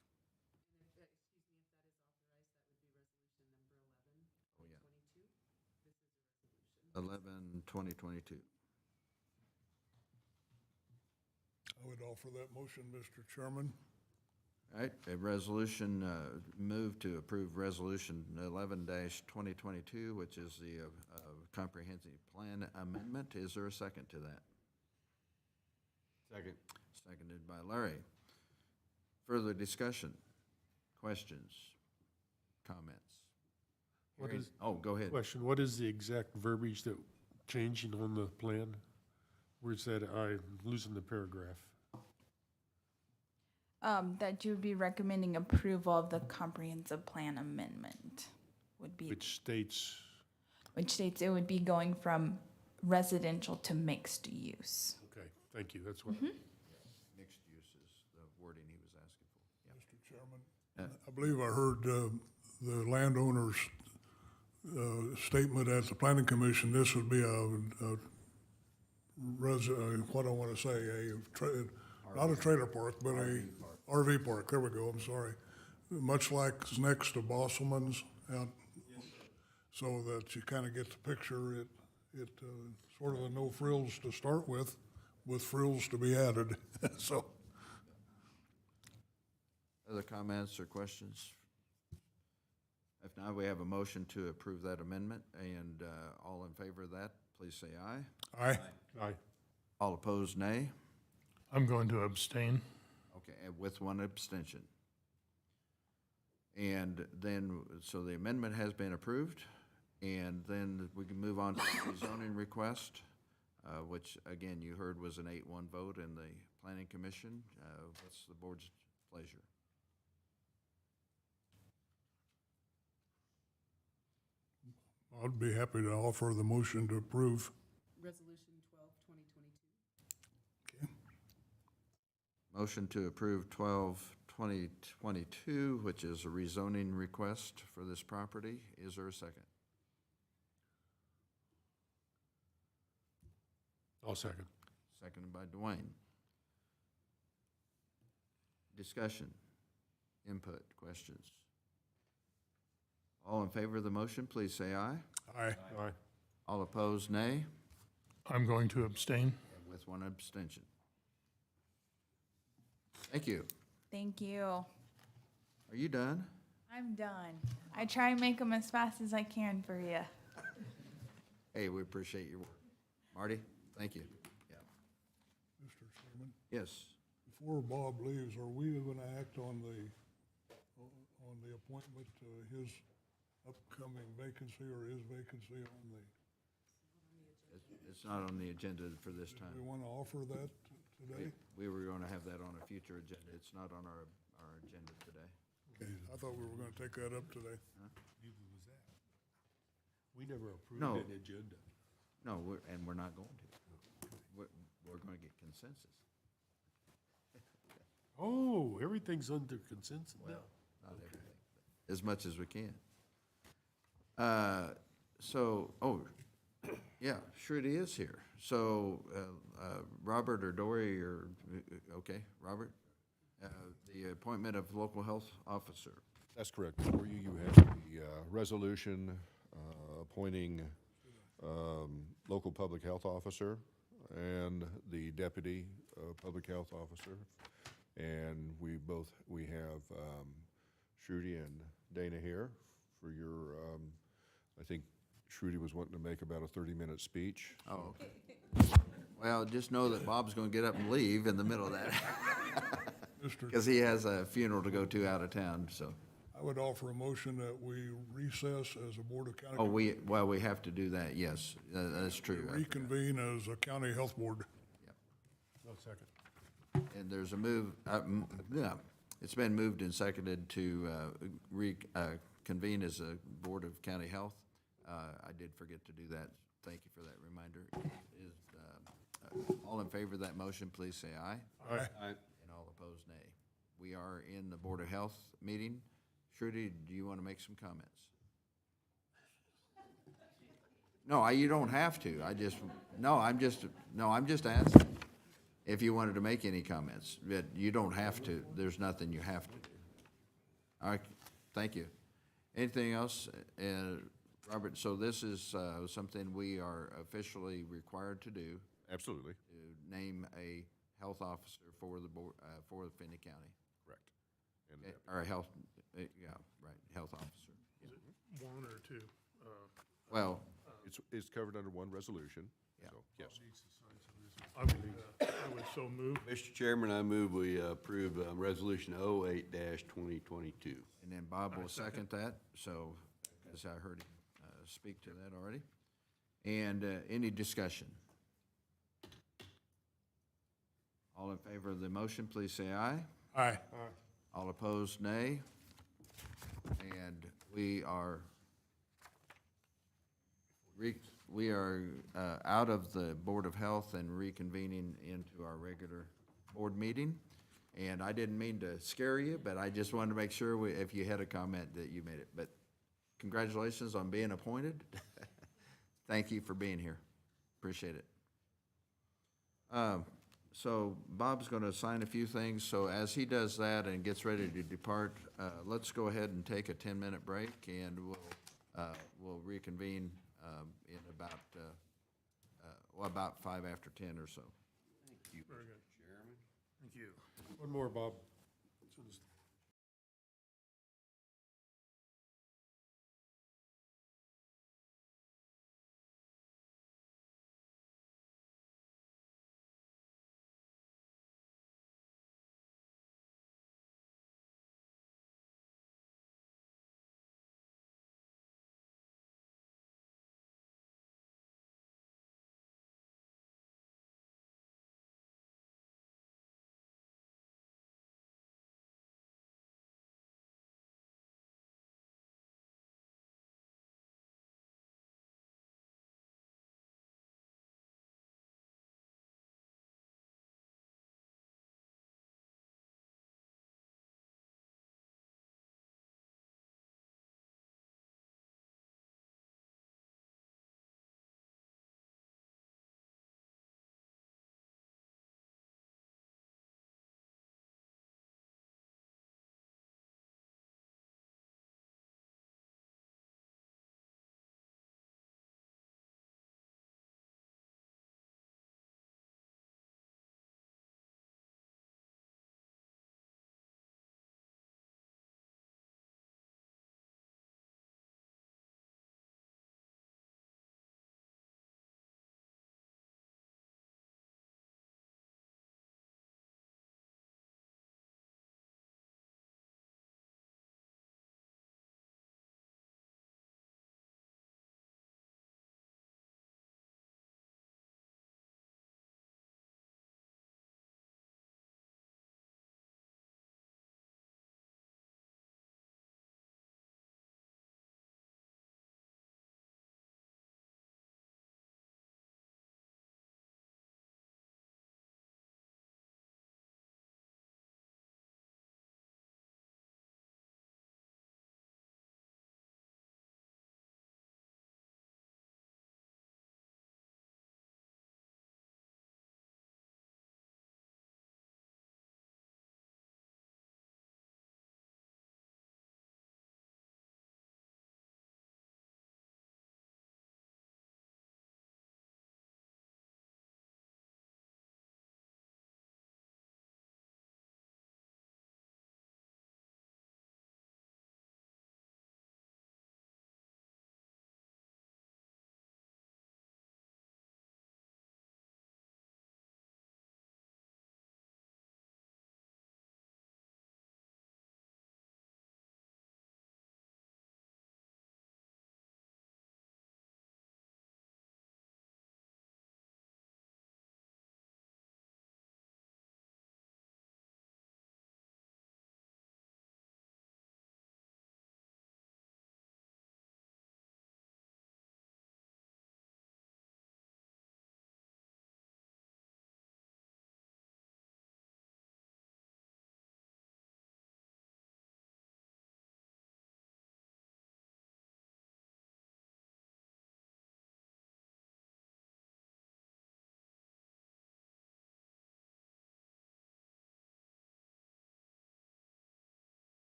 Excuse me, if that is authorized, that would be resolution number 11, 2022. This is a resolution. 11/2022. I would offer that motion, Mr. Chairman. All right, a resolution, move to approve resolution 11-2022, which is the comprehensive plan amendment. Is there a second to that? Second. Seconded by Larry. Further discussion, questions, comments? What Hearing- is- Oh, go ahead. Question, what is the exact verbiage that changing on the plan? Where's that, I'm losing the paragraph. That you would be recommending approval of the comprehensive plan amendment would be, Which states, which states it would be going from residential to mixed use. okay, thank you, that's what, Mixed use is the wording he was asking for. Yeah. Mr. Chairman, I believe I heard the landowner's statement at the planning commission. This would be what I want to say, not a trailer park, but a RV park. There we go, I'm sorry. Much like is next to Bosselman's out. So that you kind of get the picture. It sort of a no frills to start with frills to be added, so. Other comments or questions? If not, we have a motion to approve that amendment, and all in favor of that, please say aye. Aye. aye. All opposed, nay. I'm going to abstain. Okay, and with one abstention. And then, so the amendment has been approved, and then we can move on to the rezoning request, which, again, you heard was an 8-1 vote in the Planning Commission. What's the board's pleasure? I'd be happy to offer the motion to approve. Resolution 12, 2022. Motion to approve 12, 2022, which is a rezoning request for this property. Is there a second? I'll second. Seconded by Dwayne. Discussion, input, questions. All in favor of the motion, please say aye. Aye. Aye. All opposed, nay, I'm going to abstain. and with one abstention. Thank you. Thank you. Are you done? I'm done. I try and make them as fast as I can for you. Hey, we appreciate your work. Marty, thank you. Yeah. Mr. Chairman, Yes. before Bob leaves, are we gonna act on the appointment to his upcoming vacancy or his vacancy on the, It's not on the agenda for this do we time. wanna offer that today? We were going to have that on a future agenda. It's not on our agenda today. Okay, I thought we were gonna take that up today. Neither was that. We never approved No. an agenda. No, we're not going to. We're going to get consensus. Oh, everything's under consensus now. Not everything, but as much as we can. Yeah, Shruti is here. So, Robert or Dory or, okay, Robert? The appointment of local health officer. That's correct. Before you, you have the resolution appointing local public health officer and the deputy public health officer. And we have Shruti and Dana here for your, I think Shruti was wanting to make about a 30-minute speech. Oh, okay. Well, just know that Bob's going to get up and leave in the middle of that. Because he has a funeral to go to out of town, so. I would offer a motion that we recess as a Board of County. Oh, we have to do that, yes, that's true. Reconvene as a county health board. No, second. And there's a move, yeah, it's been moved and seconded to reconvene as a Board of County Health. I did forget to do that. Thank you for that reminder. All in favor of that motion, please say aye. Aye. And all opposed, nay. We are in the Board of Health meeting. Shruti, do you want to make some comments? No, you don't have to. I'm just asking if you wanted to make any comments. But you don't have to. There's nothing you have to do. All right, thank you. Anything else? Robert, so this is something we are officially required to do. Absolutely. To name a health officer for the board, for Finney County. Correct. And Or health, yeah, right, health officer. One or two. Well, it's covered under one resolution. Yeah. So, yes. I would so move. Mr. Chairman, I move we approve Resolution 08-2022. and then Bob will second that, so, as I heard him speak to that already. And any discussion? All in favor of the motion, please say aye. Aye. All opposed, nay. And we are out of the Board of Health and reconvening into our regular board meeting. And I didn't mean to scare you, but I just wanted to make sure if you had a comment that you made it. But congratulations on being appointed. Thank you for being here. Appreciate it. So Bob's going to sign a few things. So as he does that and gets ready to depart, let's go ahead and take a 10-minute break, and we'll reconvene in about 5 after 10 or so. Thank you, Very good. Mr. Chairman. Thank you. One more, Bob.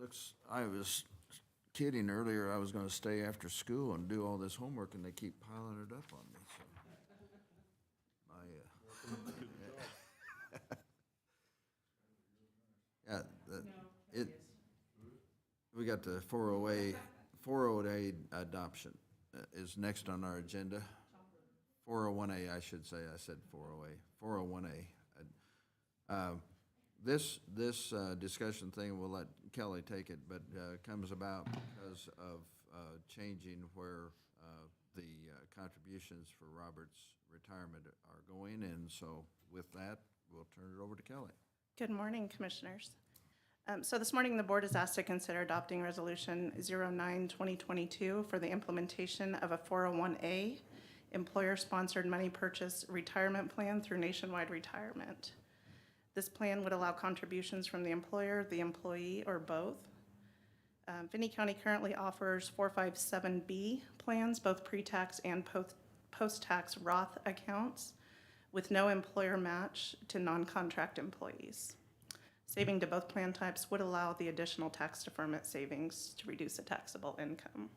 Looks, I was kidding earlier, I was gonna stay after school and do all this homework, and they keep piling it up on me, so. Yeah, we got the 408 adoption is next on our agenda. 401A, I should say, I said 408, 401A. This discussion thing, we'll let Kelly take it, but comes about because of changing where the contributions for Robert's retirement are going, and so with that, we'll turn it over to Kelly. Good morning, Commissioners. So this morning, the board is asked to consider adopting Resolution 09-2022 for the implementation of a 401A employer-sponsored money purchase retirement plan through Nationwide Retirement. This plan would allow contributions from the employer, the employee, or both. Finney County currently offers 457B plans, both pre-tax and post-tax Roth accounts, with no employer match to non-contract employees. Saving to both plan types would allow the additional tax deferment savings to reduce the taxable income.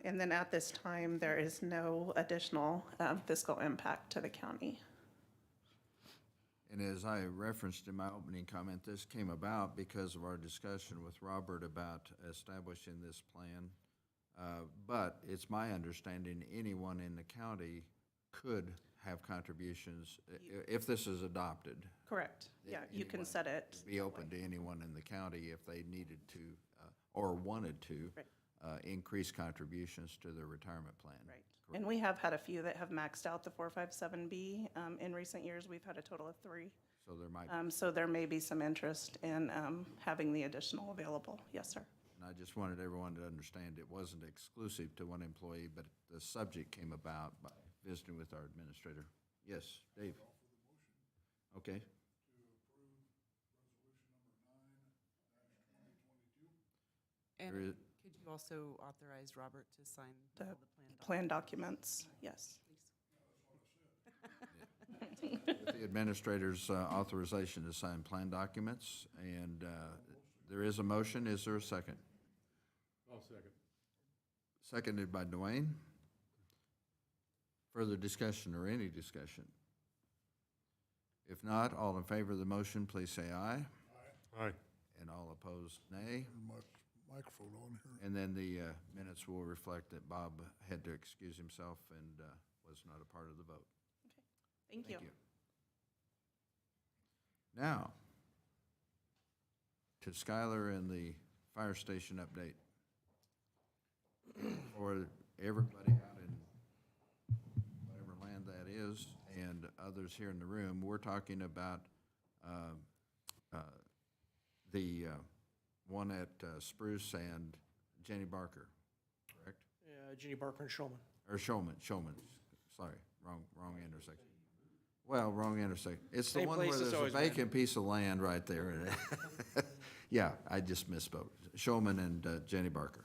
And then at this time, there is no additional fiscal impact to the county. And as I referenced in my opening comment, this came about because of our discussion with Robert about establishing this plan. But it's my understanding anyone in the county could have contributions if this is adopted. Correct. Yeah, you can set it. Be open to anyone in the county if they needed to or wanted to increase contributions to their retirement plan. Right. And we have had a few that have maxed out the 457B. In recent years, we've had a total of 3. So there might so there may be some interest in having the additional available. Yes, sir. And I just wanted everyone to understand it wasn't exclusive to one employee, but the subject came about by visiting with our administrator. Yes, Dave. Okay. And There is- could you also authorize Robert to sign The all the plan documents, yes. With the administrator's authorization to sign plan documents, and there is a motion. Is there a second? I'll second. Seconded by Dwayne. Further discussion or any discussion? If not, all in favor of the motion, please say aye. Aye. And all opposed, nay. My microphone on here. And then the minutes will reflect that Bob had to excuse himself and was not a part of the vote. Thank you. Now, to Skylar and the fire station update. For everybody out in whatever land that is, and others here in the room, we're talking about the one at Spruce and Jenny Barker, correct? Yeah, Jenny Barker and Shulman. Or Shulman, sorry, wrong intersection. Well, wrong intersection. It's the Same one place where it's there's a always been. vacant piece of land right there. Yeah, I just misspoke. Shulman and Jenny Barker.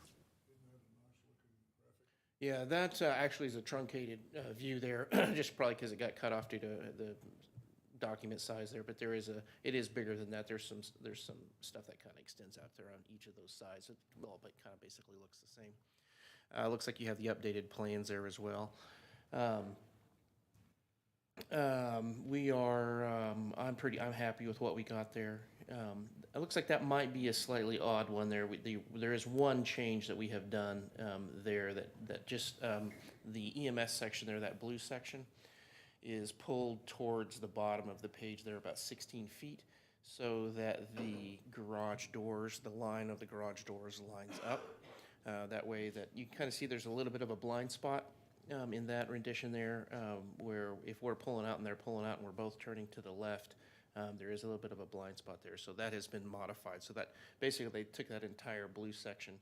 Yeah, that actually is a truncated view there, just probably because it got cut off due to the document size there, but it is bigger than that. There's some stuff that kind of extends out there on each of those sides. It all but kind of basically looks the same. Looks like you have the updated plans there as well. I'm happy with what we got there. It looks like that might be a slightly odd one there. There is one change that we have done there that just the EMS section there, that blue section, is pulled towards the bottom of the page there about 16 feet so that the garage doors, the line of the garage doors lines up. That way that you can kind of see there's a little bit of a blind spot in that rendition there, where if we're pulling out and they're pulling out and we're both turning to the left, there is a little bit of a blind spot there. So that has been modified. So that basically they took that entire blue section and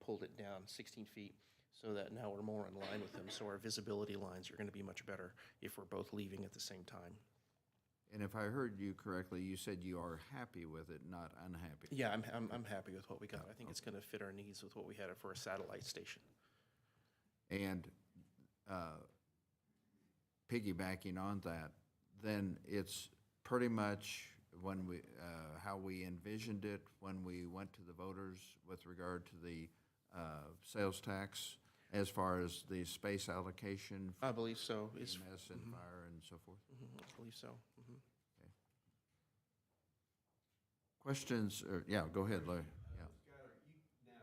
pulled it down 16 feet so that now we're more in line with them. So our visibility lines are going to be much better if we're both leaving at the same time. And if I heard you correctly, you said you are happy with it, not unhappy. Yeah, I'm happy with what we got. I think it's going to fit our needs with what we had for a satellite station. And piggybacking on that, then it's pretty much when we, how we envisioned it when we went to the voters with regard to the sales tax as far as the space allocation? I believe so. EMS and fire and so forth? I believe so. Questions, or, yeah, go ahead, Larry. Yeah. Skylar, now,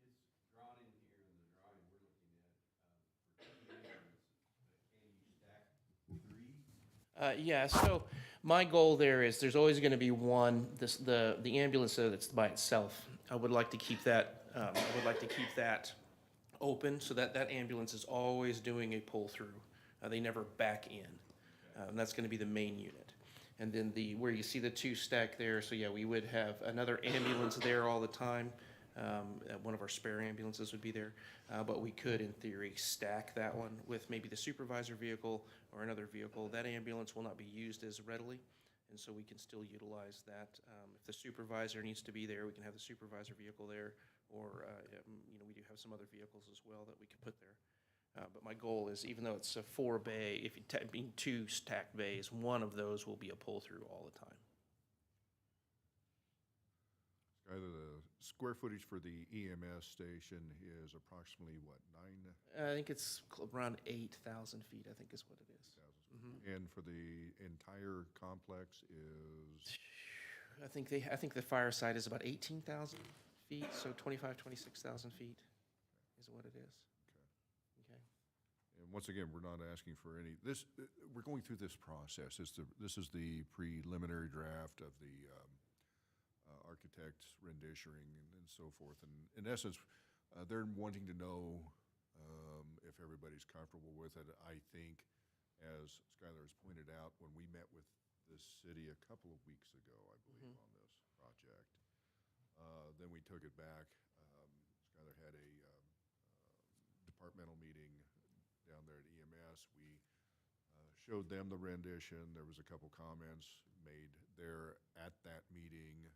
it's drawn in here in the drawing we're looking at, for 2 ambulances, but can you stack 3? Yeah, so my goal there is there's always going to be one, the ambulance that's by itself. I would like to keep that, open so that that ambulance is always doing a pull-through. They never back in. And that's going to be the main unit. And then where you see the 2 stacked there, so yeah, we would have another ambulance there all the time. One of our spare ambulances would be there. But we could, in theory, stack that one with maybe the supervisor vehicle or another vehicle. That ambulance will not be used as readily, and so we can still utilize that. If the supervisor needs to be there, we can have the supervisor vehicle there, or we do have some other vehicles as well that we could put there. But my goal is, even though it's a 4-bay, if you being 2 stacked bays, one of those will be a pull-through all the time. Skylar, the square footage for the EMS station is approximately what, 9? I think it's around 8,000 feet, I think is what it is. And for the entire complex is? I think the fire side is about 18,000 feet, so 26,000 feet is what it is. Okay. And once again, we're not asking for any, we're going through this process. This is the preliminary draft of the architect's renditioning and so forth. And in essence, they're wanting to know if everybody's comfortable with it. I think, as Skylar has pointed out, when we met with the city a couple of weeks ago, I believe, on this project, then we took it back. Skylar had a departmental meeting down there at EMS. We showed them the rendition. There was a couple comments made there at that meeting,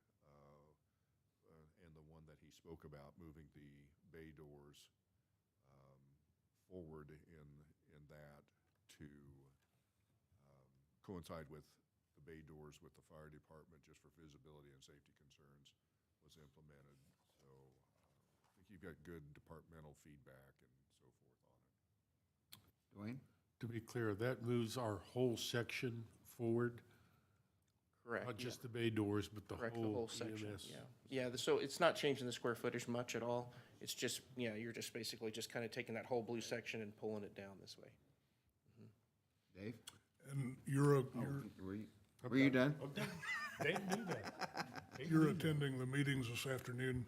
and the one that he spoke about, moving the bay doors forward in that to coincide with the bay doors with the fire department, just for visibility and safety concerns, was implemented. So I think you've got good departmental feedback and so forth on it. Dwayne? To be clear, that moves our whole section forward? Correct. Not just the bay doors, but the Correct, whole section, EMS? Yeah, so it's not changing the square footage much at all. It's just, you're just basically just kind of taking that whole blue section and pulling it down this way. Dave? And Were you done? I'm done. They can do that. you're attending the meetings this afternoon?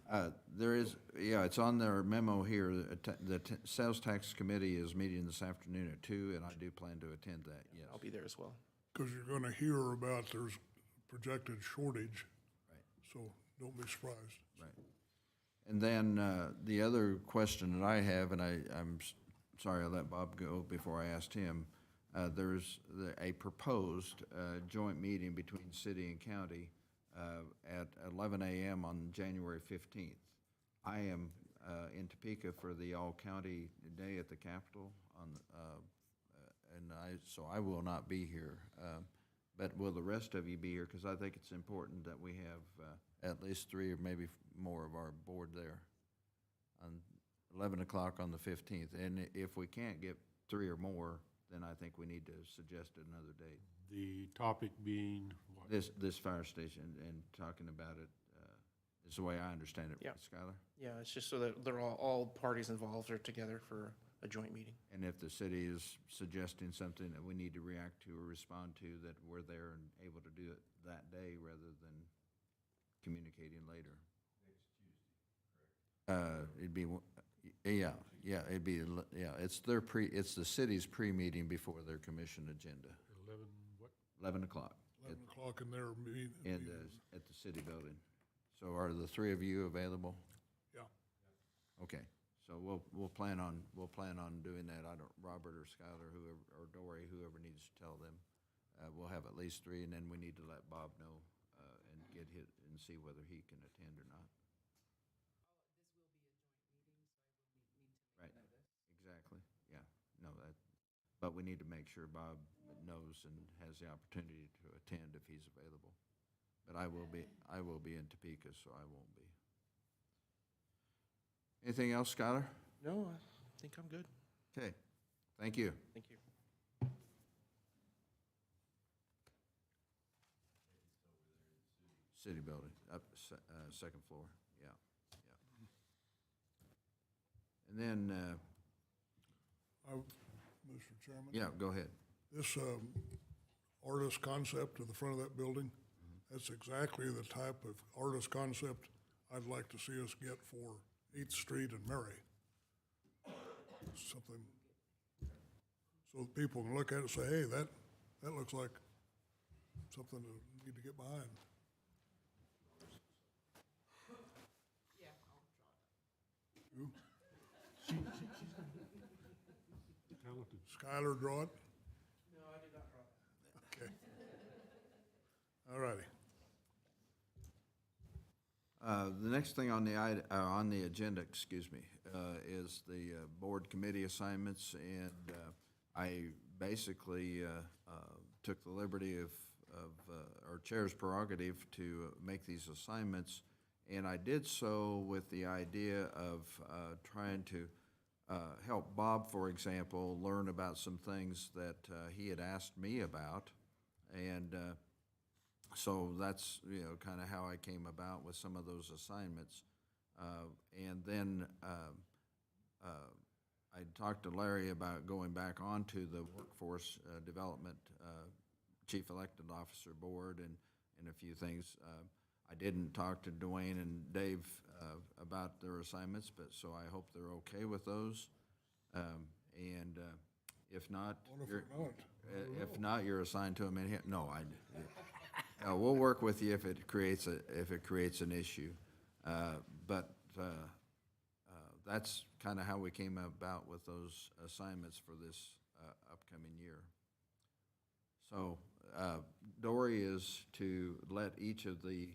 There is, yeah, it's on their memo here. The Sales Tax Committee is meeting this afternoon at 2, and I do plan to attend that, yes. I'll be there as well. Because you're going to hear about there's projected shortage. Right. So don't be surprised. Right. And then the other question that I have, and I'm sorry I let Bob go before I asked him, there's a proposed joint meeting between city and county at 11 a.m. on January 15th. I am in Topeka for the all-county day at the Capitol, so I will not be here. But will the rest of you be here? Because I think it's important that we have at least 3 or maybe more of our board there on 11 o'clock on the 15th. And if we can't get 3 or more, then I think we need to suggest another date. The topic being what? This fire station, and talking about it is the way I understand it, Yeah. Skylar? Yeah, it's just so that they're all parties involved are together for a joint meeting. And if the city is suggesting something that we need to react to or respond to, that we're there and able to do it that day rather than communicating later. It'd be, it's the city's pre-meeting before their commission agenda, 11, what? 11 o'clock. 11 o'clock in their meeting. At the city building. So are the 3 of you available? Yeah. Okay, so we'll plan on doing that. Robert or Skylar, whoever, or Dory, whoever needs to tell them. We'll have at least 3, and then we need to let Bob know and get hit and see whether he can attend or not. Right, exactly, yeah, no, but we need to make sure Bob knows and has the opportunity to attend if he's available. but I will be in Topeka, so I won't be. Anything else, Skylar? No, I think I'm good. Okay, thank you. Thank you. City building, up, second floor, yeah, yeah. And then, Mr. Chairman? yeah, go ahead. This artist concept to the front of that building, that's exactly the type of artist concept I'd like to see us get for 8th Street and Mary. Something, so that people can look at it and say, hey, that looks like something to need to get behind. Who? Talented. Skylar draw it? No, I did not draw it. Okay. All righty. The next thing on the agenda, excuse me, is the board committee assignments, and I basically took the liberty of our chair's prerogative to make these assignments, and I did so with the idea of trying to help Bob, for example, learn about some things that he had asked me about, and so that's, you know, kind of how I came about with some of those assignments. And then I talked to Larry about going back onto the Workforce Development Chief Elected Officer Board and a few things. I didn't talk to Dwayne and Dave about their assignments, but so I hope they're okay with those. And if not, if not, you're assigned to them in here. No, we'll work with you if it creates an issue. But that's kind of how we came about with those assignments for this upcoming year. So Dory is to let each of the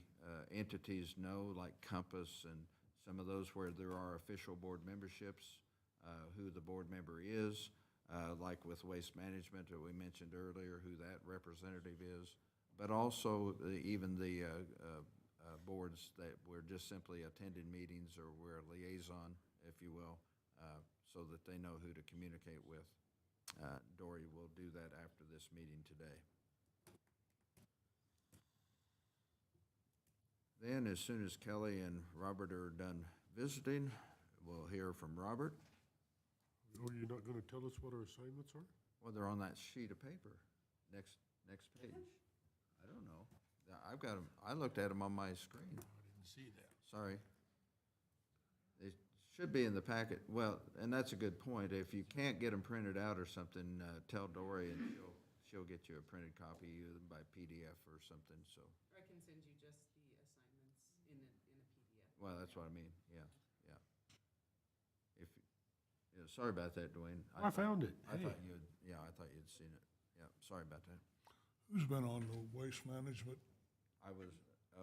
entities know, like Compass and some of those where there are official board memberships, who the board member is, like with Waste Management that we mentioned earlier, who that representative is, but also even the boards that we're just simply attending meetings, or we're a liaison, if you will, so that they know who to communicate with. Dory will do that after this meeting today. Then, as soon as Kelly and Robert are done visiting, we'll hear from Robert. Oh, you're not going to tell us what our assignments are? Well, they're on that sheet of paper, next page. I don't know. I've got them, I looked at them on my screen. I didn't see that. Sorry. They should be in the packet. Well, and that's a good point. If you can't get them printed out or something, tell Dory and she'll get you a printed copy either by PDF or something, so. I can send you just the assignments in a PDF. Well, that's what I mean, yeah. If, yeah, sorry about that, Dwayne. I found it. I Hey. thought you'd seen it. Yeah, sorry about that. Who's been on the Waste Management? I was,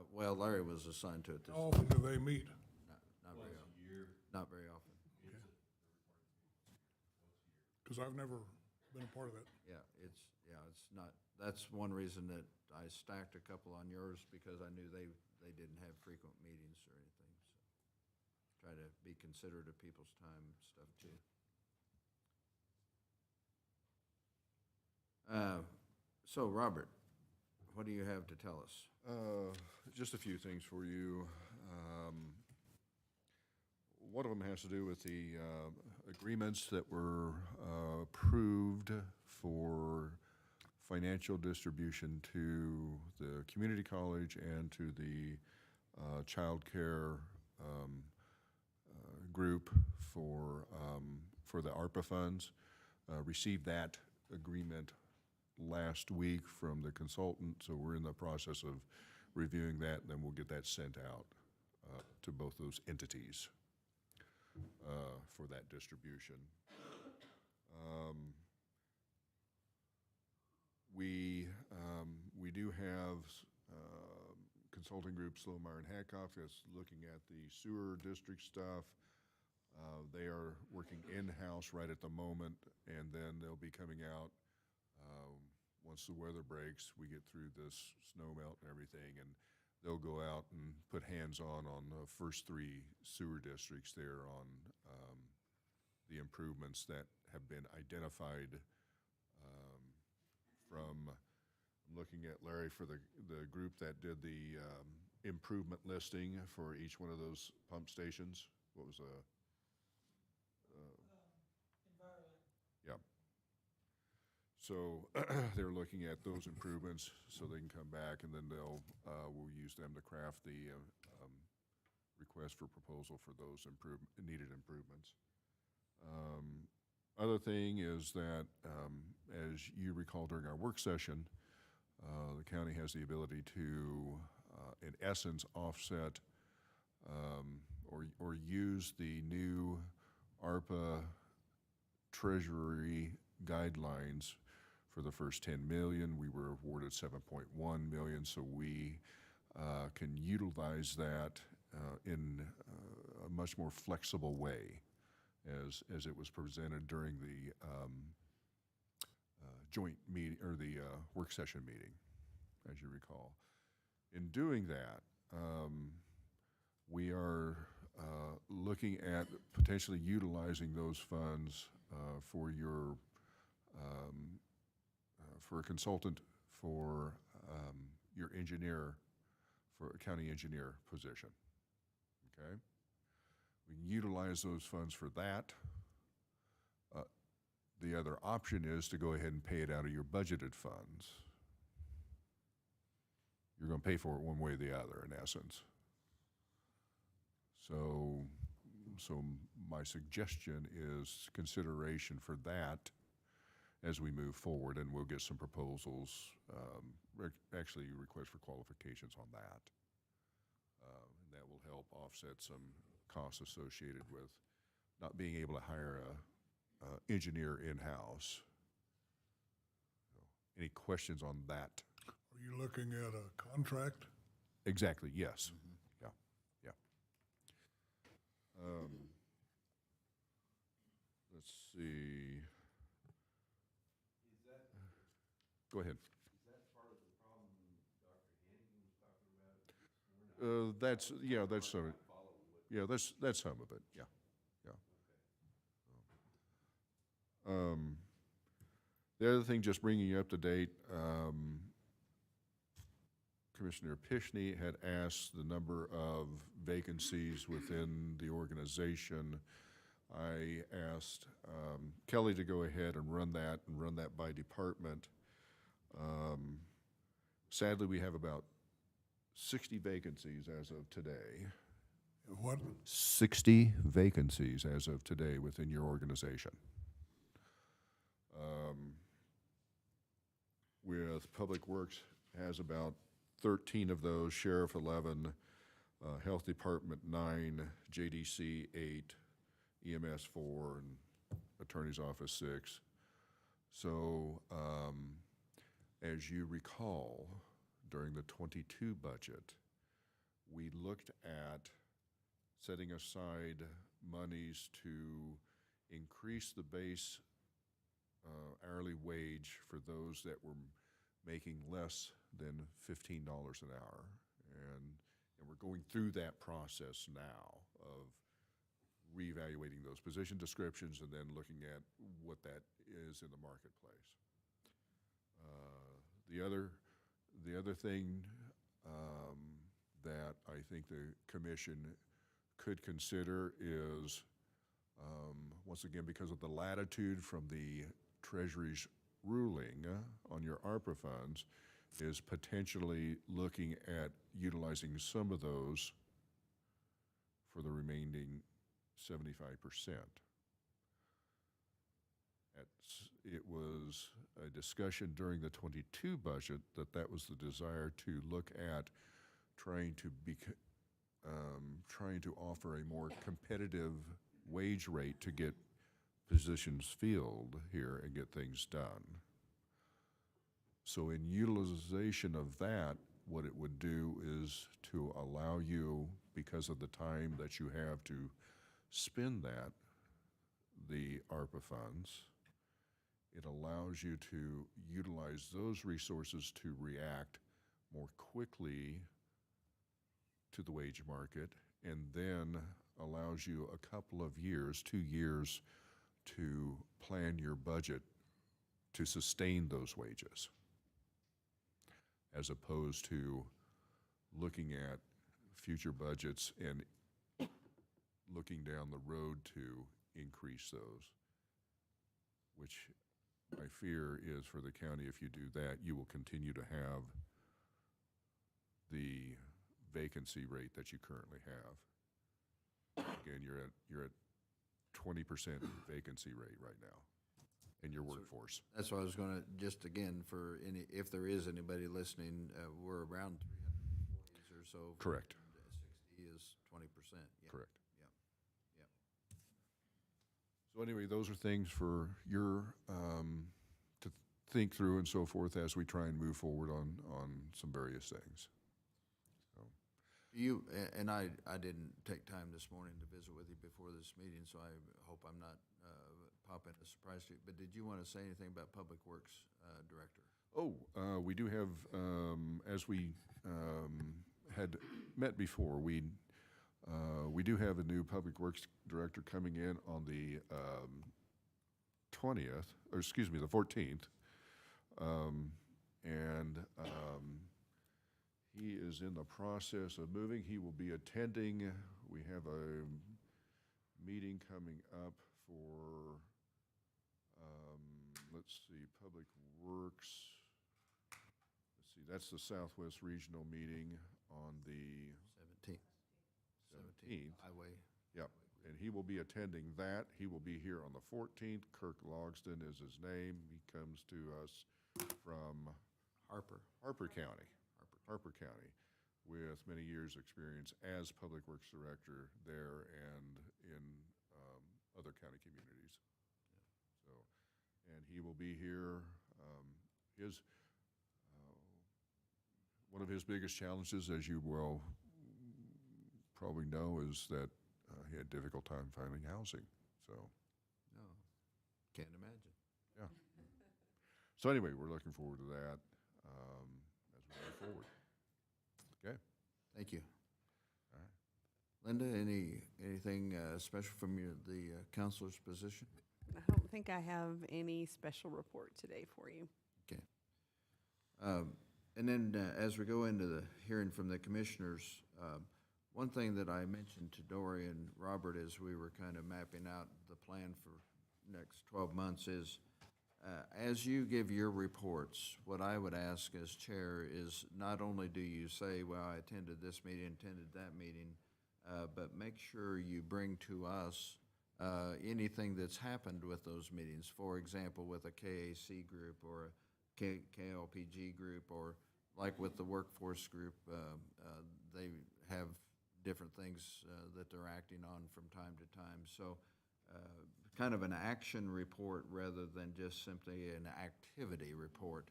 well, Larry was assigned to it this How often do they meet? Not very often. Not very often. Because I've never been a part of that. It's not, that's one reason that I stacked a couple on yours, because I knew they didn't have frequent meetings or anything, so. Try to be considerate of people's time and stuff too. So, Robert, what do you have to tell us? Just a few things for you. One of them has to do with the agreements that were approved for financial distribution to the community college and to the child care group for the ARPA funds. Received that agreement last week from the consultant, so we're in the process of reviewing that, and then we'll get that sent out to both those entities for that distribution. We do have consulting group Slomeyer and Hancock that's looking at the sewer district stuff. They are working in-house right at the moment, and then they'll be coming out once the weather breaks, we get through this snow melt and everything, and they'll go out and put hands-on the first 3 sewer districts there on the improvements that have been identified from, I'm looking at Larry for the group that did the improvement listing for each one of those pump stations. What was yeah. So they're looking at those improvements so they can come back, and then we'll use them to craft the request for proposal for those needed improvements. Other thing is that, as you recall during our work session, the county has the ability to, in essence, offset or use the new ARPA Treasury guidelines for the first 10 million. We were awarded 7.1 million, so we can utilize that in a much more flexible way as it was presented during the joint meeting, or the work session meeting, as you recall. In doing that, we are looking at potentially utilizing those funds for your for a consultant for your engineer, for a county engineer position. Okay? We can utilize those funds for that. The other option is to go ahead and pay it out of your budgeted funds. You're going to pay for it one way or the other, in essence. So my suggestion is consideration for that as we move forward, and we'll get some proposals, actually requests for qualifications on that. And that will help offset some costs associated with not being able to hire a engineer in-house. Any questions on that? Are you looking at a contract? Exactly, yes. Yeah, yeah. Let's see. Go ahead. Is that part of the problem Dr. Hannigan was talking about? That's, yeah, that's some, yeah, that's some of it, yeah, yeah. The other thing, just bringing you up to date, Commissioner Finney had asked the number of vacancies within the organization. I asked Kelly to go ahead and run that by department. Sadly, we have about 60 vacancies as of today. What? 60 vacancies as of today within your organization. With Public Works has about 13 of those, Sheriff 11, Health Department 9, JDC 8, EMS 4, and Attorney's Office 6. So, as you recall, during the 22 budget, we looked at setting aside monies to increase the base hourly wage for those that were making less than $15 an hour. And we're going through that process now of reevaluating those position descriptions and then looking at what that is in the marketplace. The other thing that I think the commission could consider is, once again, because of the latitude from the Treasury's ruling on your ARPA funds, is potentially looking at utilizing some of those for the remaining 75%. It was a discussion during the 22 budget that was the desire to look at trying to offer a more competitive wage rate to get positions filled here and get things done. So in utilization of that, what it would do is to allow you, because of the time that you have to spend the ARPA funds, it allows you to utilize those resources to react more quickly to the wage market, and then allows you a couple of years, 2 years, to plan your budget to sustain those wages, as opposed to looking at future budgets and looking down the road to increase those, which my fear is for the county, if you do that, you will continue to have the vacancy rate that you currently have. Again, you're at 20% vacancy rate right now in your workforce. That's what I was gonna, just again, for any, if there is anybody listening, we're around 300 employees or so. Correct. 60 is 20%, yeah. Correct. Yeah. So anyway, those are things for your, to think through and so forth as we try and move forward on some various things. So. You, and I didn't take time this morning to visit with you before this meeting, so I hope I'm not popping a surprise to you, but did you want to say anything about Public Works Director? Oh, we do have, as we had met before, we do have a new Public Works Director coming in on the 20th, or excuse me, the 14th. He is in the process of moving. He will be attending, we have a meeting coming up for, let's see, Public Works. Let's see, that's the Southwest Regional meeting on the 17th. Highway. Yep, and he will be attending that. He will be here on the 14th. Kirk Logston is his name. He comes to us from Harper County. Harper County, with many years' experience as Public Works Director there and in other county communities. So, and he will be here. One of his biggest challenges, as you will probably know, is that he had a difficult time finding housing. So, No, can't imagine. yeah. So anyway, we're looking forward to that as we move forward. Okay. Thank you. All right. Linda, anything special from the counselor's position? I don't think I have any special report today for you. Okay. And then as we go into the hearing from the commissioners, one thing that I mentioned to Dory and Robert as we were kind of mapping out the plan for next 12 months is, as you give your reports, what I would ask as chair is not only do you say, well, I attended this meeting, attended that meeting, but make sure you bring to us anything that's happened with those meetings. For example, with a KAC group or a KLPG group, or like with the workforce group, they have different things that they're acting on from time to time. So kind of an action report rather than just simply an activity report,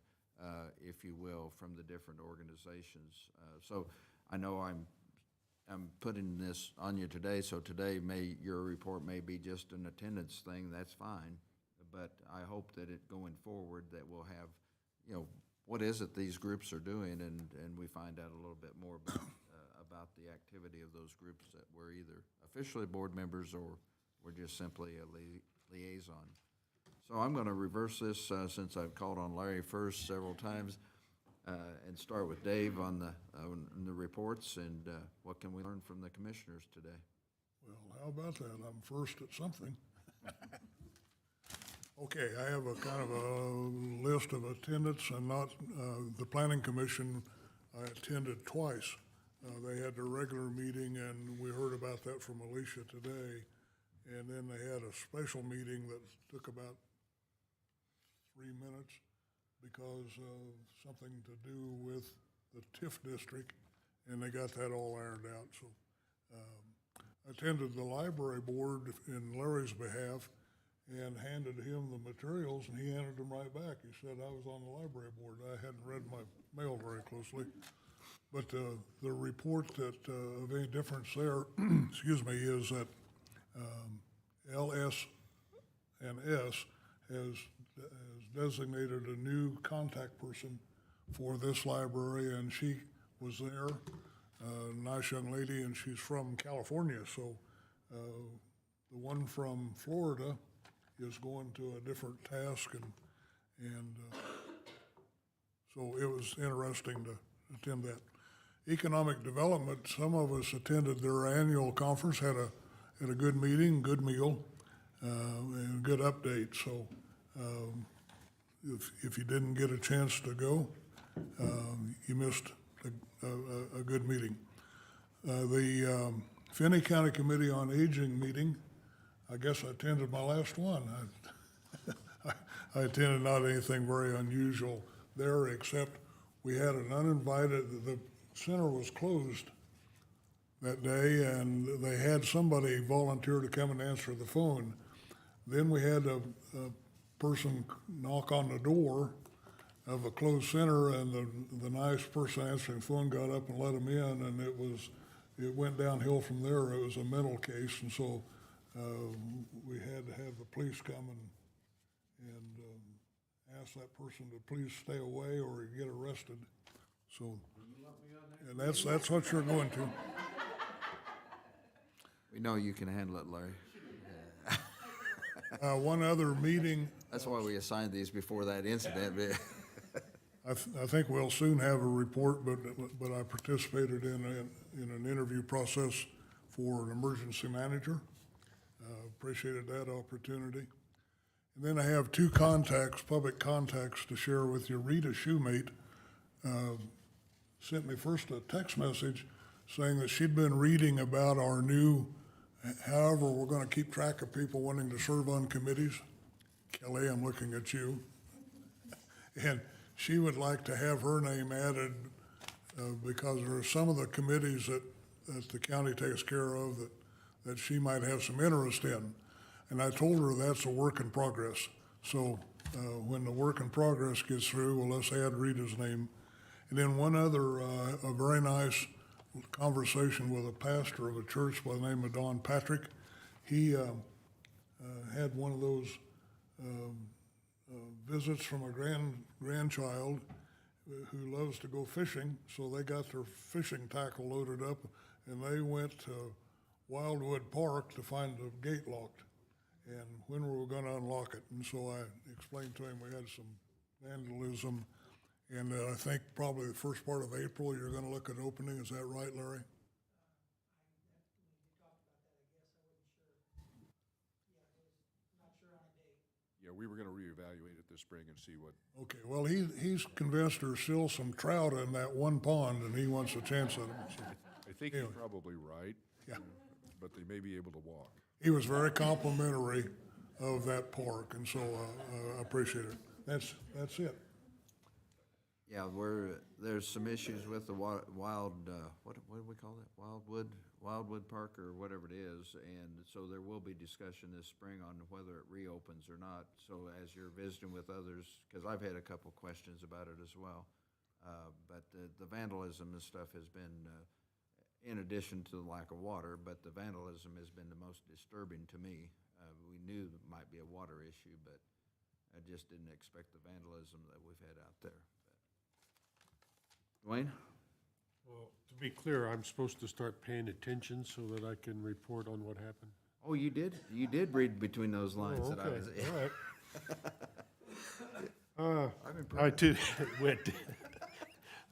if you will, from the different organizations. So I know I'm putting this on you today, so today your report may be just an attendance thing, that's fine. But I hope that going forward that we'll have, what is it these groups are doing, and we find out a little bit more about the activity of those groups that we're either officially board members or we're just simply a liaison. So I'm going to reverse this since I've called on Larry first several times and start with Dave on the reports and what can we learn from the commissioners today? Well, how about that? I'm first at something. Okay, I have a kind of a list of attendance and not, the planning commission I attended twice. They had their regular meeting and we heard about that from Alicia today. And then they had a special meeting that took about 3 minutes because of something to do with the TIF district, and they got that all ironed out. So I attended the library board in Larry's behalf and handed him the materials, and he handed them right back. He said I was on the library board. I hadn't read my mail very closely. But the report that of any difference there, excuse me, is that LS&S has designated a new contact person for this library, and she was there nice young lady, and she's from California, so the one from Florida is going to a different task, and so it was interesting to attend that. Economic Development, some of us attended their annual conference, had a good meeting, good meal, and a good update. So if you didn't get a chance to go, you missed a good meeting. The Finney County Committee on Aging meeting, I guess I attended my last one. I attended not anything very unusual there, except we had an uninvited, the center was closed that day, and they had somebody volunteer to come and answer the phone. Then we had a person knock on the door of a closed center, and the nice person answering the phone got up and let him in, and it went downhill from there. It was a mental case, and so we had to have the police come and ask that person to please stay away or get arrested. So, and that's what you're going to. We know you can handle it, Larry. One other meeting. That's why we assigned these before that incident. I think we'll soon have a report, but I participated in an interview process for an emergency manager. Appreciated that opportunity. And then I have two contacts, public contacts, to share with you. Rita Shoemate sent me first a text message saying that she'd been reading about our new, however, we're going to keep track of people wanting to serve on committees. Kelly, I'm looking at you. And she would like to have her name added because there are some of the committees that the county takes care of that she might have some interest in. And I told her that's a work in progress. So when the work in progress gets through, well, let's add Rita's name. And then one other, a very nice conversation with a pastor of a church by the name of Don Patrick. He had one of those visits from a grandchild who loves to go fishing, so they got their fishing tackle loaded up, and they went to Wildwood Park to find the gate locked, and when we were going to unlock it. And so I explained to him we had some vandalism, and I think probably the first part of April you're going to look at opening. Is that right, Larry? Yeah, we were going to reevaluate it this spring and see what. Okay, well, he's convinced there's still some trout in that one pond, and he wants a chance at them. So, I think anyway. he's probably right. Yeah. But they may be able to walk. He was very complimentary of that park, and so I appreciate it. That's it. Yeah, there's some issues with the what do we call that? Wildwood Park or whatever it is, and so there will be discussion this spring on whether it reopens or not. So as you're visiting with others, because I've had a couple questions about it as well, but the vandalism and stuff has been, in addition to the lack of water, but the vandalism has been the most disturbing to me. We knew it might be a water issue, but I just didn't expect the vandalism that we've had out there. Dwayne? Well, to be clear, I'm supposed to start paying attention so that I can report on what happened. Oh, you did? You did read between those lines that I was. All right.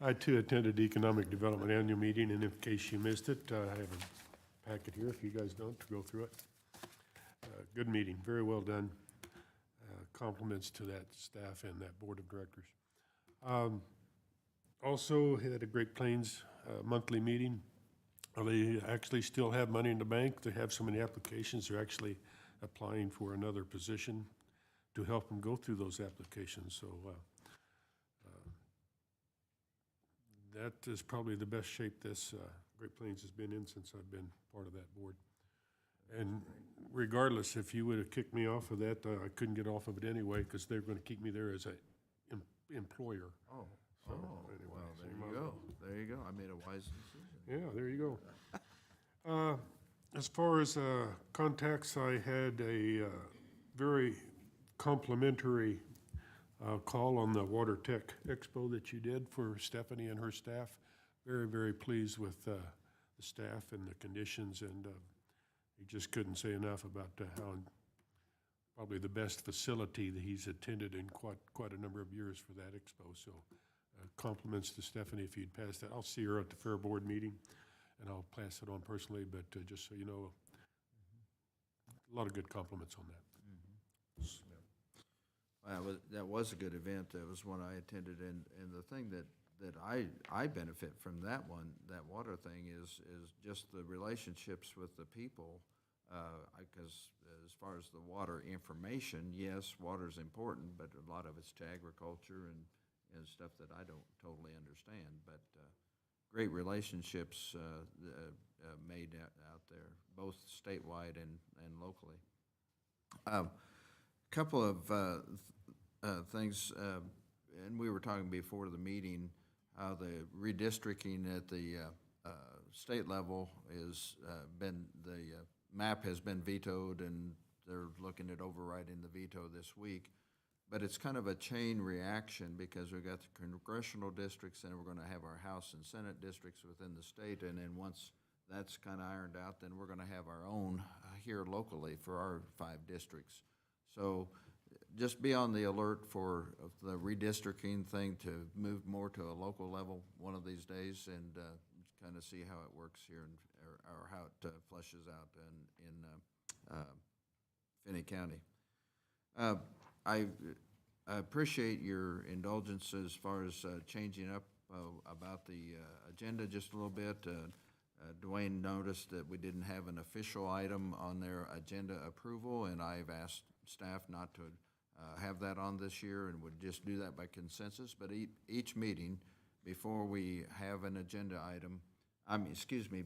I too attended Economic Development Annual Meeting, and in case you missed it, I have a packet here, if you guys don't, to go through it. Good meeting, very well done. Compliments to that staff and that board of directors. Also had a Great Plains monthly meeting. They actually still have money in the bank. They have so many applications. They're actually applying for another position to help them go through those applications. So that is probably the best shape this Great Plains has been in since I've been part of that board. And regardless, if you would have kicked me off of that, I couldn't get off of it anyway because they're going to keep me there as an employer. Oh, so, anyway, well, there you go. There you go. I made a wise decision. Yeah, there you go. As far as contacts, I had a very complimentary call on the Water Tech Expo that you did for Stephanie and her staff. very, very pleased with the staff and the conditions, and he just couldn't say enough about how probably the best facility that he's attended in quite a number of years for that expo. So compliments to Stephanie if you'd pass that. I'll see her at the Fair Board meeting, and I'll pass it on personally, but just so you know, a lot of good compliments on that. That was a good event. That was one I attended, and the thing that I benefit from that water thing is just the relationships with the people. Because as far as the water information, yes, water's important, but a lot of it's to agriculture and stuff that I don't totally understand. But great relationships made out there, both statewide and locally. Couple of things, and we were talking before the meeting, how the redistricting at the state level is the map has been vetoed, and they're looking at overriding the veto this week. But it's kind of a chain reaction because we've got the congressional districts, and we're going to have our House and Senate districts within the state, and then once that's kind of ironed out, then we're going to have our own here locally for our 5 districts. So just be on the alert for the redistricting thing to move more to a local level one of these days, and kind of see how it works here, or how it flushes out in Finney County. I appreciate your indulgence as far as changing up about the agenda just a little bit. Dwayne noticed that we didn't have an official item on their agenda approval, and I've asked staff not to have that on this year, and would just do that by consensus. But each meeting, before we have an agenda item,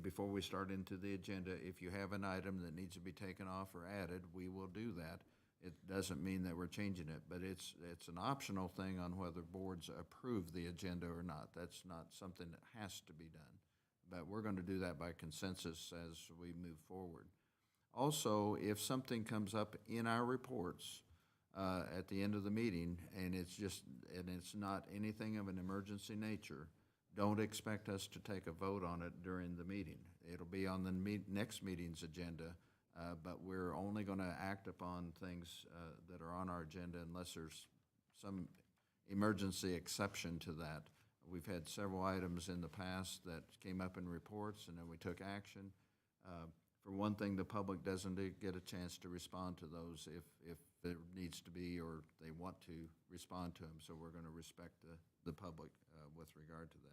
before we start into the agenda, if you have an item that needs to be taken off or added, we will do that. It doesn't mean that we're changing it, but it's an optional thing on whether boards approve the agenda or not. That's not something that has to be done, but we're going to do that by consensus as we move forward. Also, if something comes up in our reports at the end of the meeting, and it's not anything of an emergency nature, don't expect us to take a vote on it during the meeting. It'll be on the next meeting's agenda, but we're only going to act upon things that are on our agenda unless there's some emergency exception to that. We've had several items in the past that came up in reports, and then we took action. For one thing, the public doesn't get a chance to respond to those if there needs to be, or they want to respond to them, so we're going to respect the public with regard to that.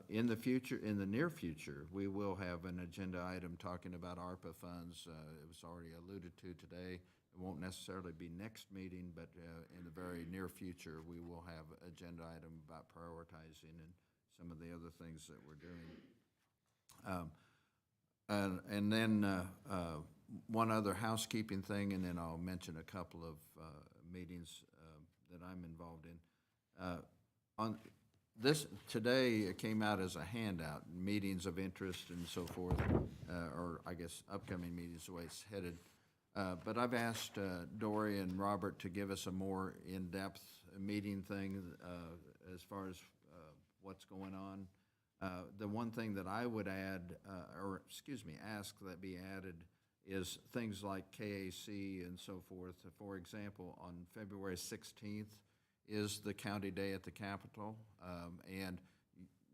In the near future, we will have an agenda item talking about ARPA funds. It was already alluded to today. It won't necessarily be next meeting, but in the very near future, we will have an agenda item about prioritizing and some of the other things that we're doing. And then one other housekeeping thing, and then I'll mention a couple of meetings that I'm involved in. On this today, it came out as a handout, meetings of interest and so forth, or I guess upcoming meetings, the way it's headed. But I've asked Dory and Robert to give us a more in-depth meeting thing as far as what's going on. The one thing that I would add, ask that be added, is things like KAC and so forth. For example, on February 16th is the County Day at the Capitol, and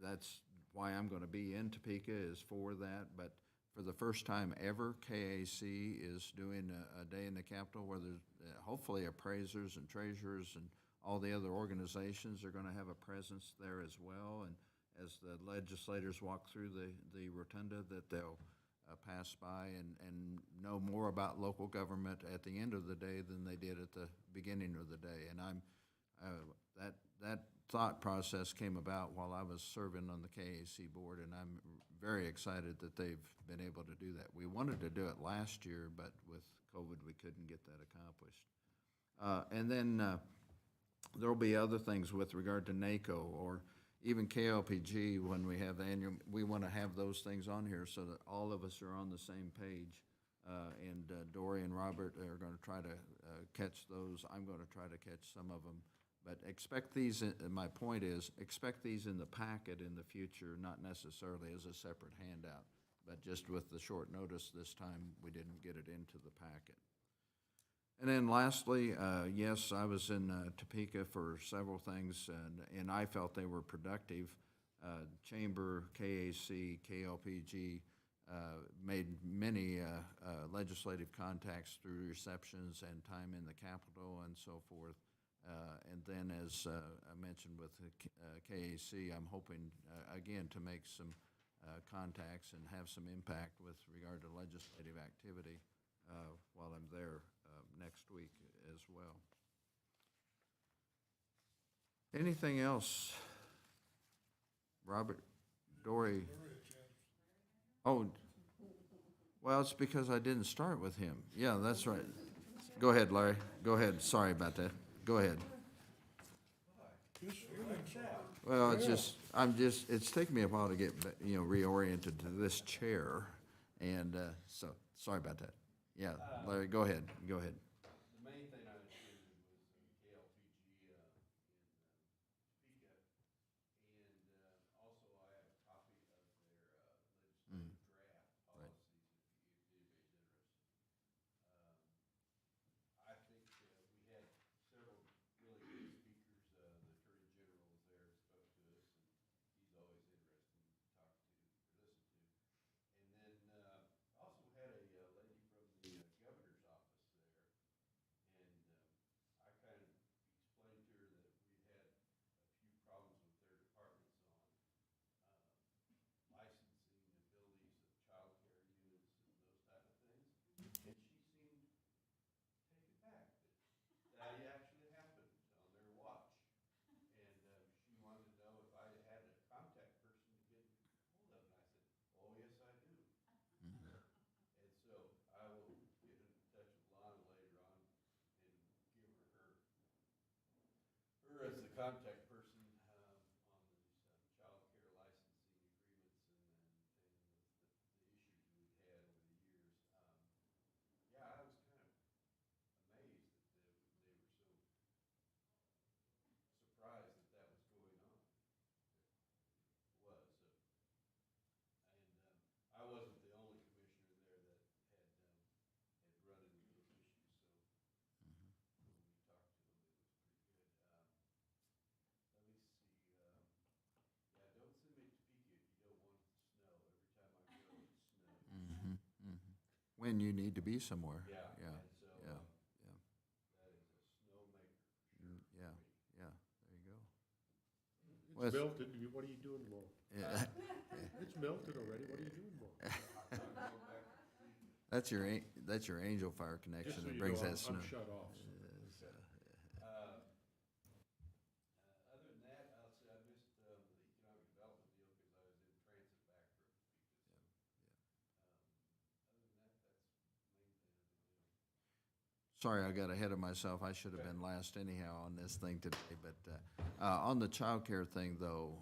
that's why I'm going to be in Topeka, is for that. But for the first time ever, KAC is doing a day in the Capitol where there's hopefully appraisers and treasurers and all the other organizations are going to have a presence there as well. And as the legislators walk through the rotunda, that they'll pass by and know more about local government at the end of the day than they did at the beginning of the day. And that thought process came about while I was serving on the KAC board, and I'm very excited that they've been able to do that. We wanted to do it last year, but with COVID, we couldn't get that accomplished. And then there'll be other things with regard to NACO or even KLPG. When we have the annual, we want to have those things on here so that all of us are on the same page. And Dory and Robert are going to try to catch those. I'm going to try to catch some of them. But expect these, my point is, expect these in the packet in the future, not necessarily as a separate handout, but just with the short notice this time, we didn't get it into the packet. And then lastly, yes, I was in Topeka for several things, and I felt they were productive. Chamber, KAC, KLPG made many legislative contacts through receptions and time in the Capitol and so forth. And then, as I mentioned with KAC, I'm hoping, again, to make some contacts and have some impact with regard to legislative activity while I'm there next week as well. Anything else? Robert, Dory? Oh, well, it's because I didn't start with him. Yeah, that's right. Go ahead, Larry. Go ahead. Sorry about that. Go ahead. Well, it's taken me a while to get, reoriented to this chair, and so, sorry about that. Yeah, Larry, go ahead. The main thing I attended was KLPG in Topeka, and also I have a copy of their legislative draft policies if anybody's interested. I think we had several really good speakers. The Attorney General was there and spoke to us, and he's always interesting to talk to or listen to. And then also had a lady from the governor's office there, and I kind of explained to her that we had a few problems with their departments on licensing abilities of child care units and those type of things, and she seemed taken back that actually happened on their watch. And she wanted to know if I had a contact person to get hold of, and I said, oh, yes, I do. And so I will get in touch with Lana later on and give her as the contact person on these child care licensing agreements and the issues we've had over the years. Yeah, I was kind of amazed that they were so surprised that that was going on. It was. And I wasn't the only commissioner there that had run into those issues, so when we talked to them, it was pretty good. Let me see. Yeah, don't send me to Topeka if you don't want it to snow. Every time I go, it snows. When you need to be somewhere. Yeah, Yeah, and so, yeah, that is a snowmaker for sure. yeah, yeah, there you go. It's Well, melted. What are you doing tomorrow? Yeah. It's melted already. What are you doing tomorrow? That's your angel fire connection Just so that you brings know, that snow. I'm shut off. So. Other than that, I'll say I missed the economic development deal because I was in transit back from Topeka. Other than that, that's the main thing I've been doing. Sorry, I got ahead of myself. I should have been last anyhow on this thing today. But on the child care thing, though,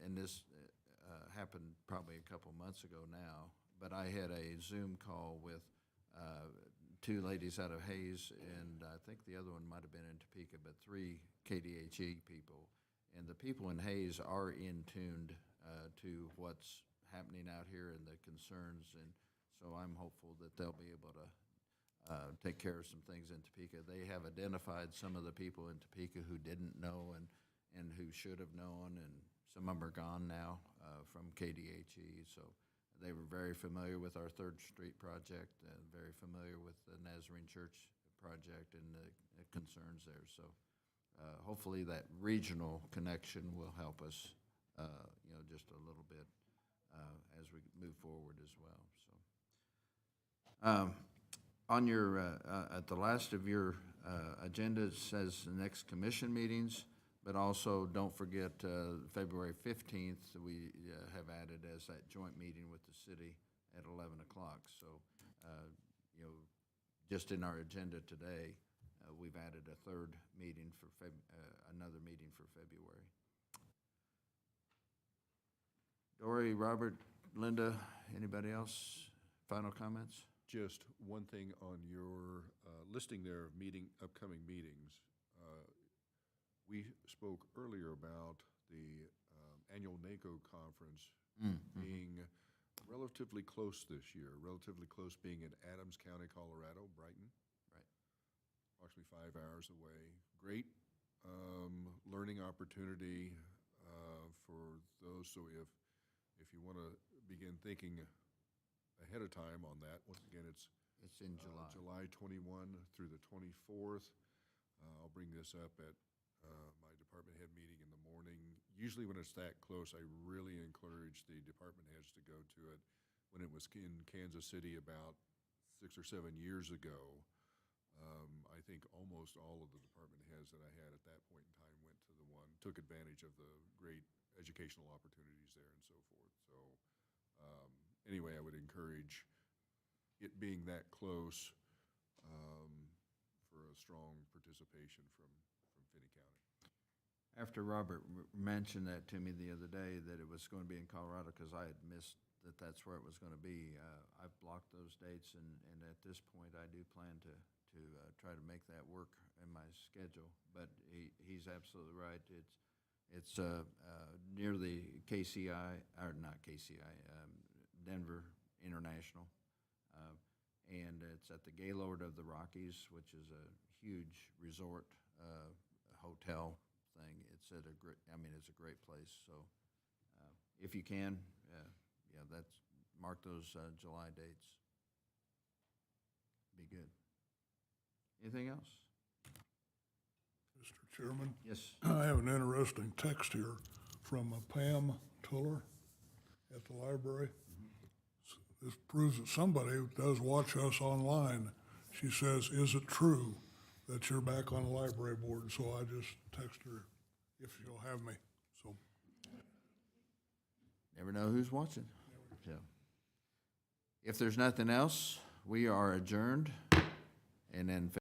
and this happened probably a couple months ago now, but I had a Zoom call with two ladies out of Hayes, and I think the other one might have been in Topeka, but 3 KDHE people. And the people in Hayes are in tuned to what's happening out here and the concerns, and so I'm hopeful that they'll be able to take care of some things in Topeka. They have identified some of the people in Topeka who didn't know and who should have known, and some of them are gone now from KDHE. So they were very familiar with our 3rd Street project, very familiar with the Nazarene Church project and the concerns there. So hopefully that regional connection will help us, just a little bit as we move forward as well. So. On your, at the last of your agenda, it says the next commission meetings, but also don't forget February 15th, we have added as that joint meeting with the city at 11 o'clock. So, just in our agenda today, we've added a 3rd meeting for another meeting for February. Dory, Robert, Linda, anybody else? Final comments? Just one thing on your listing there of upcoming meetings. we spoke earlier about the annual NACO conference being relatively close this year, relatively close being in Adams County, Colorado, Brighton. Right. Approximately 5 hours away. Great learning opportunity for those. So if you want to begin thinking ahead of time on that, once again, it's in July. July 21 through the 24th. I'll bring this up at my department head meeting in the morning. Usually when it's that close, I really encourage the department heads to go to it. When it was in Kansas City about 6 or 7 years ago, I think almost all of the department heads that I had at that point in time went to the one, took advantage of the great educational opportunities there and so forth. So anyway, I would encourage it being that close for a strong participation from Finney County. After Robert mentioned that to me the other day, that it was going to be in Colorado, because I had missed that that's where it was going to be, I've blocked those dates, and at this point, I do plan to try to make that work in my schedule. But he's absolutely right. It's near the KCI, or not KCI, Denver International, and it's at the Gaylord of the Rockies, which is a huge resort hotel thing. It's at a great, it's a great place. So if you can, mark those July dates. Be good. Anything else? Mr. Chairman? Yes. I have an interesting text here from Pam Tuller at the library. This proves that somebody does watch us online. She says, "Is it true that you're back on the library board?" So I just text her if she'll have me. So Never know who's watching. So, if there's nothing else, we are adjourned, and then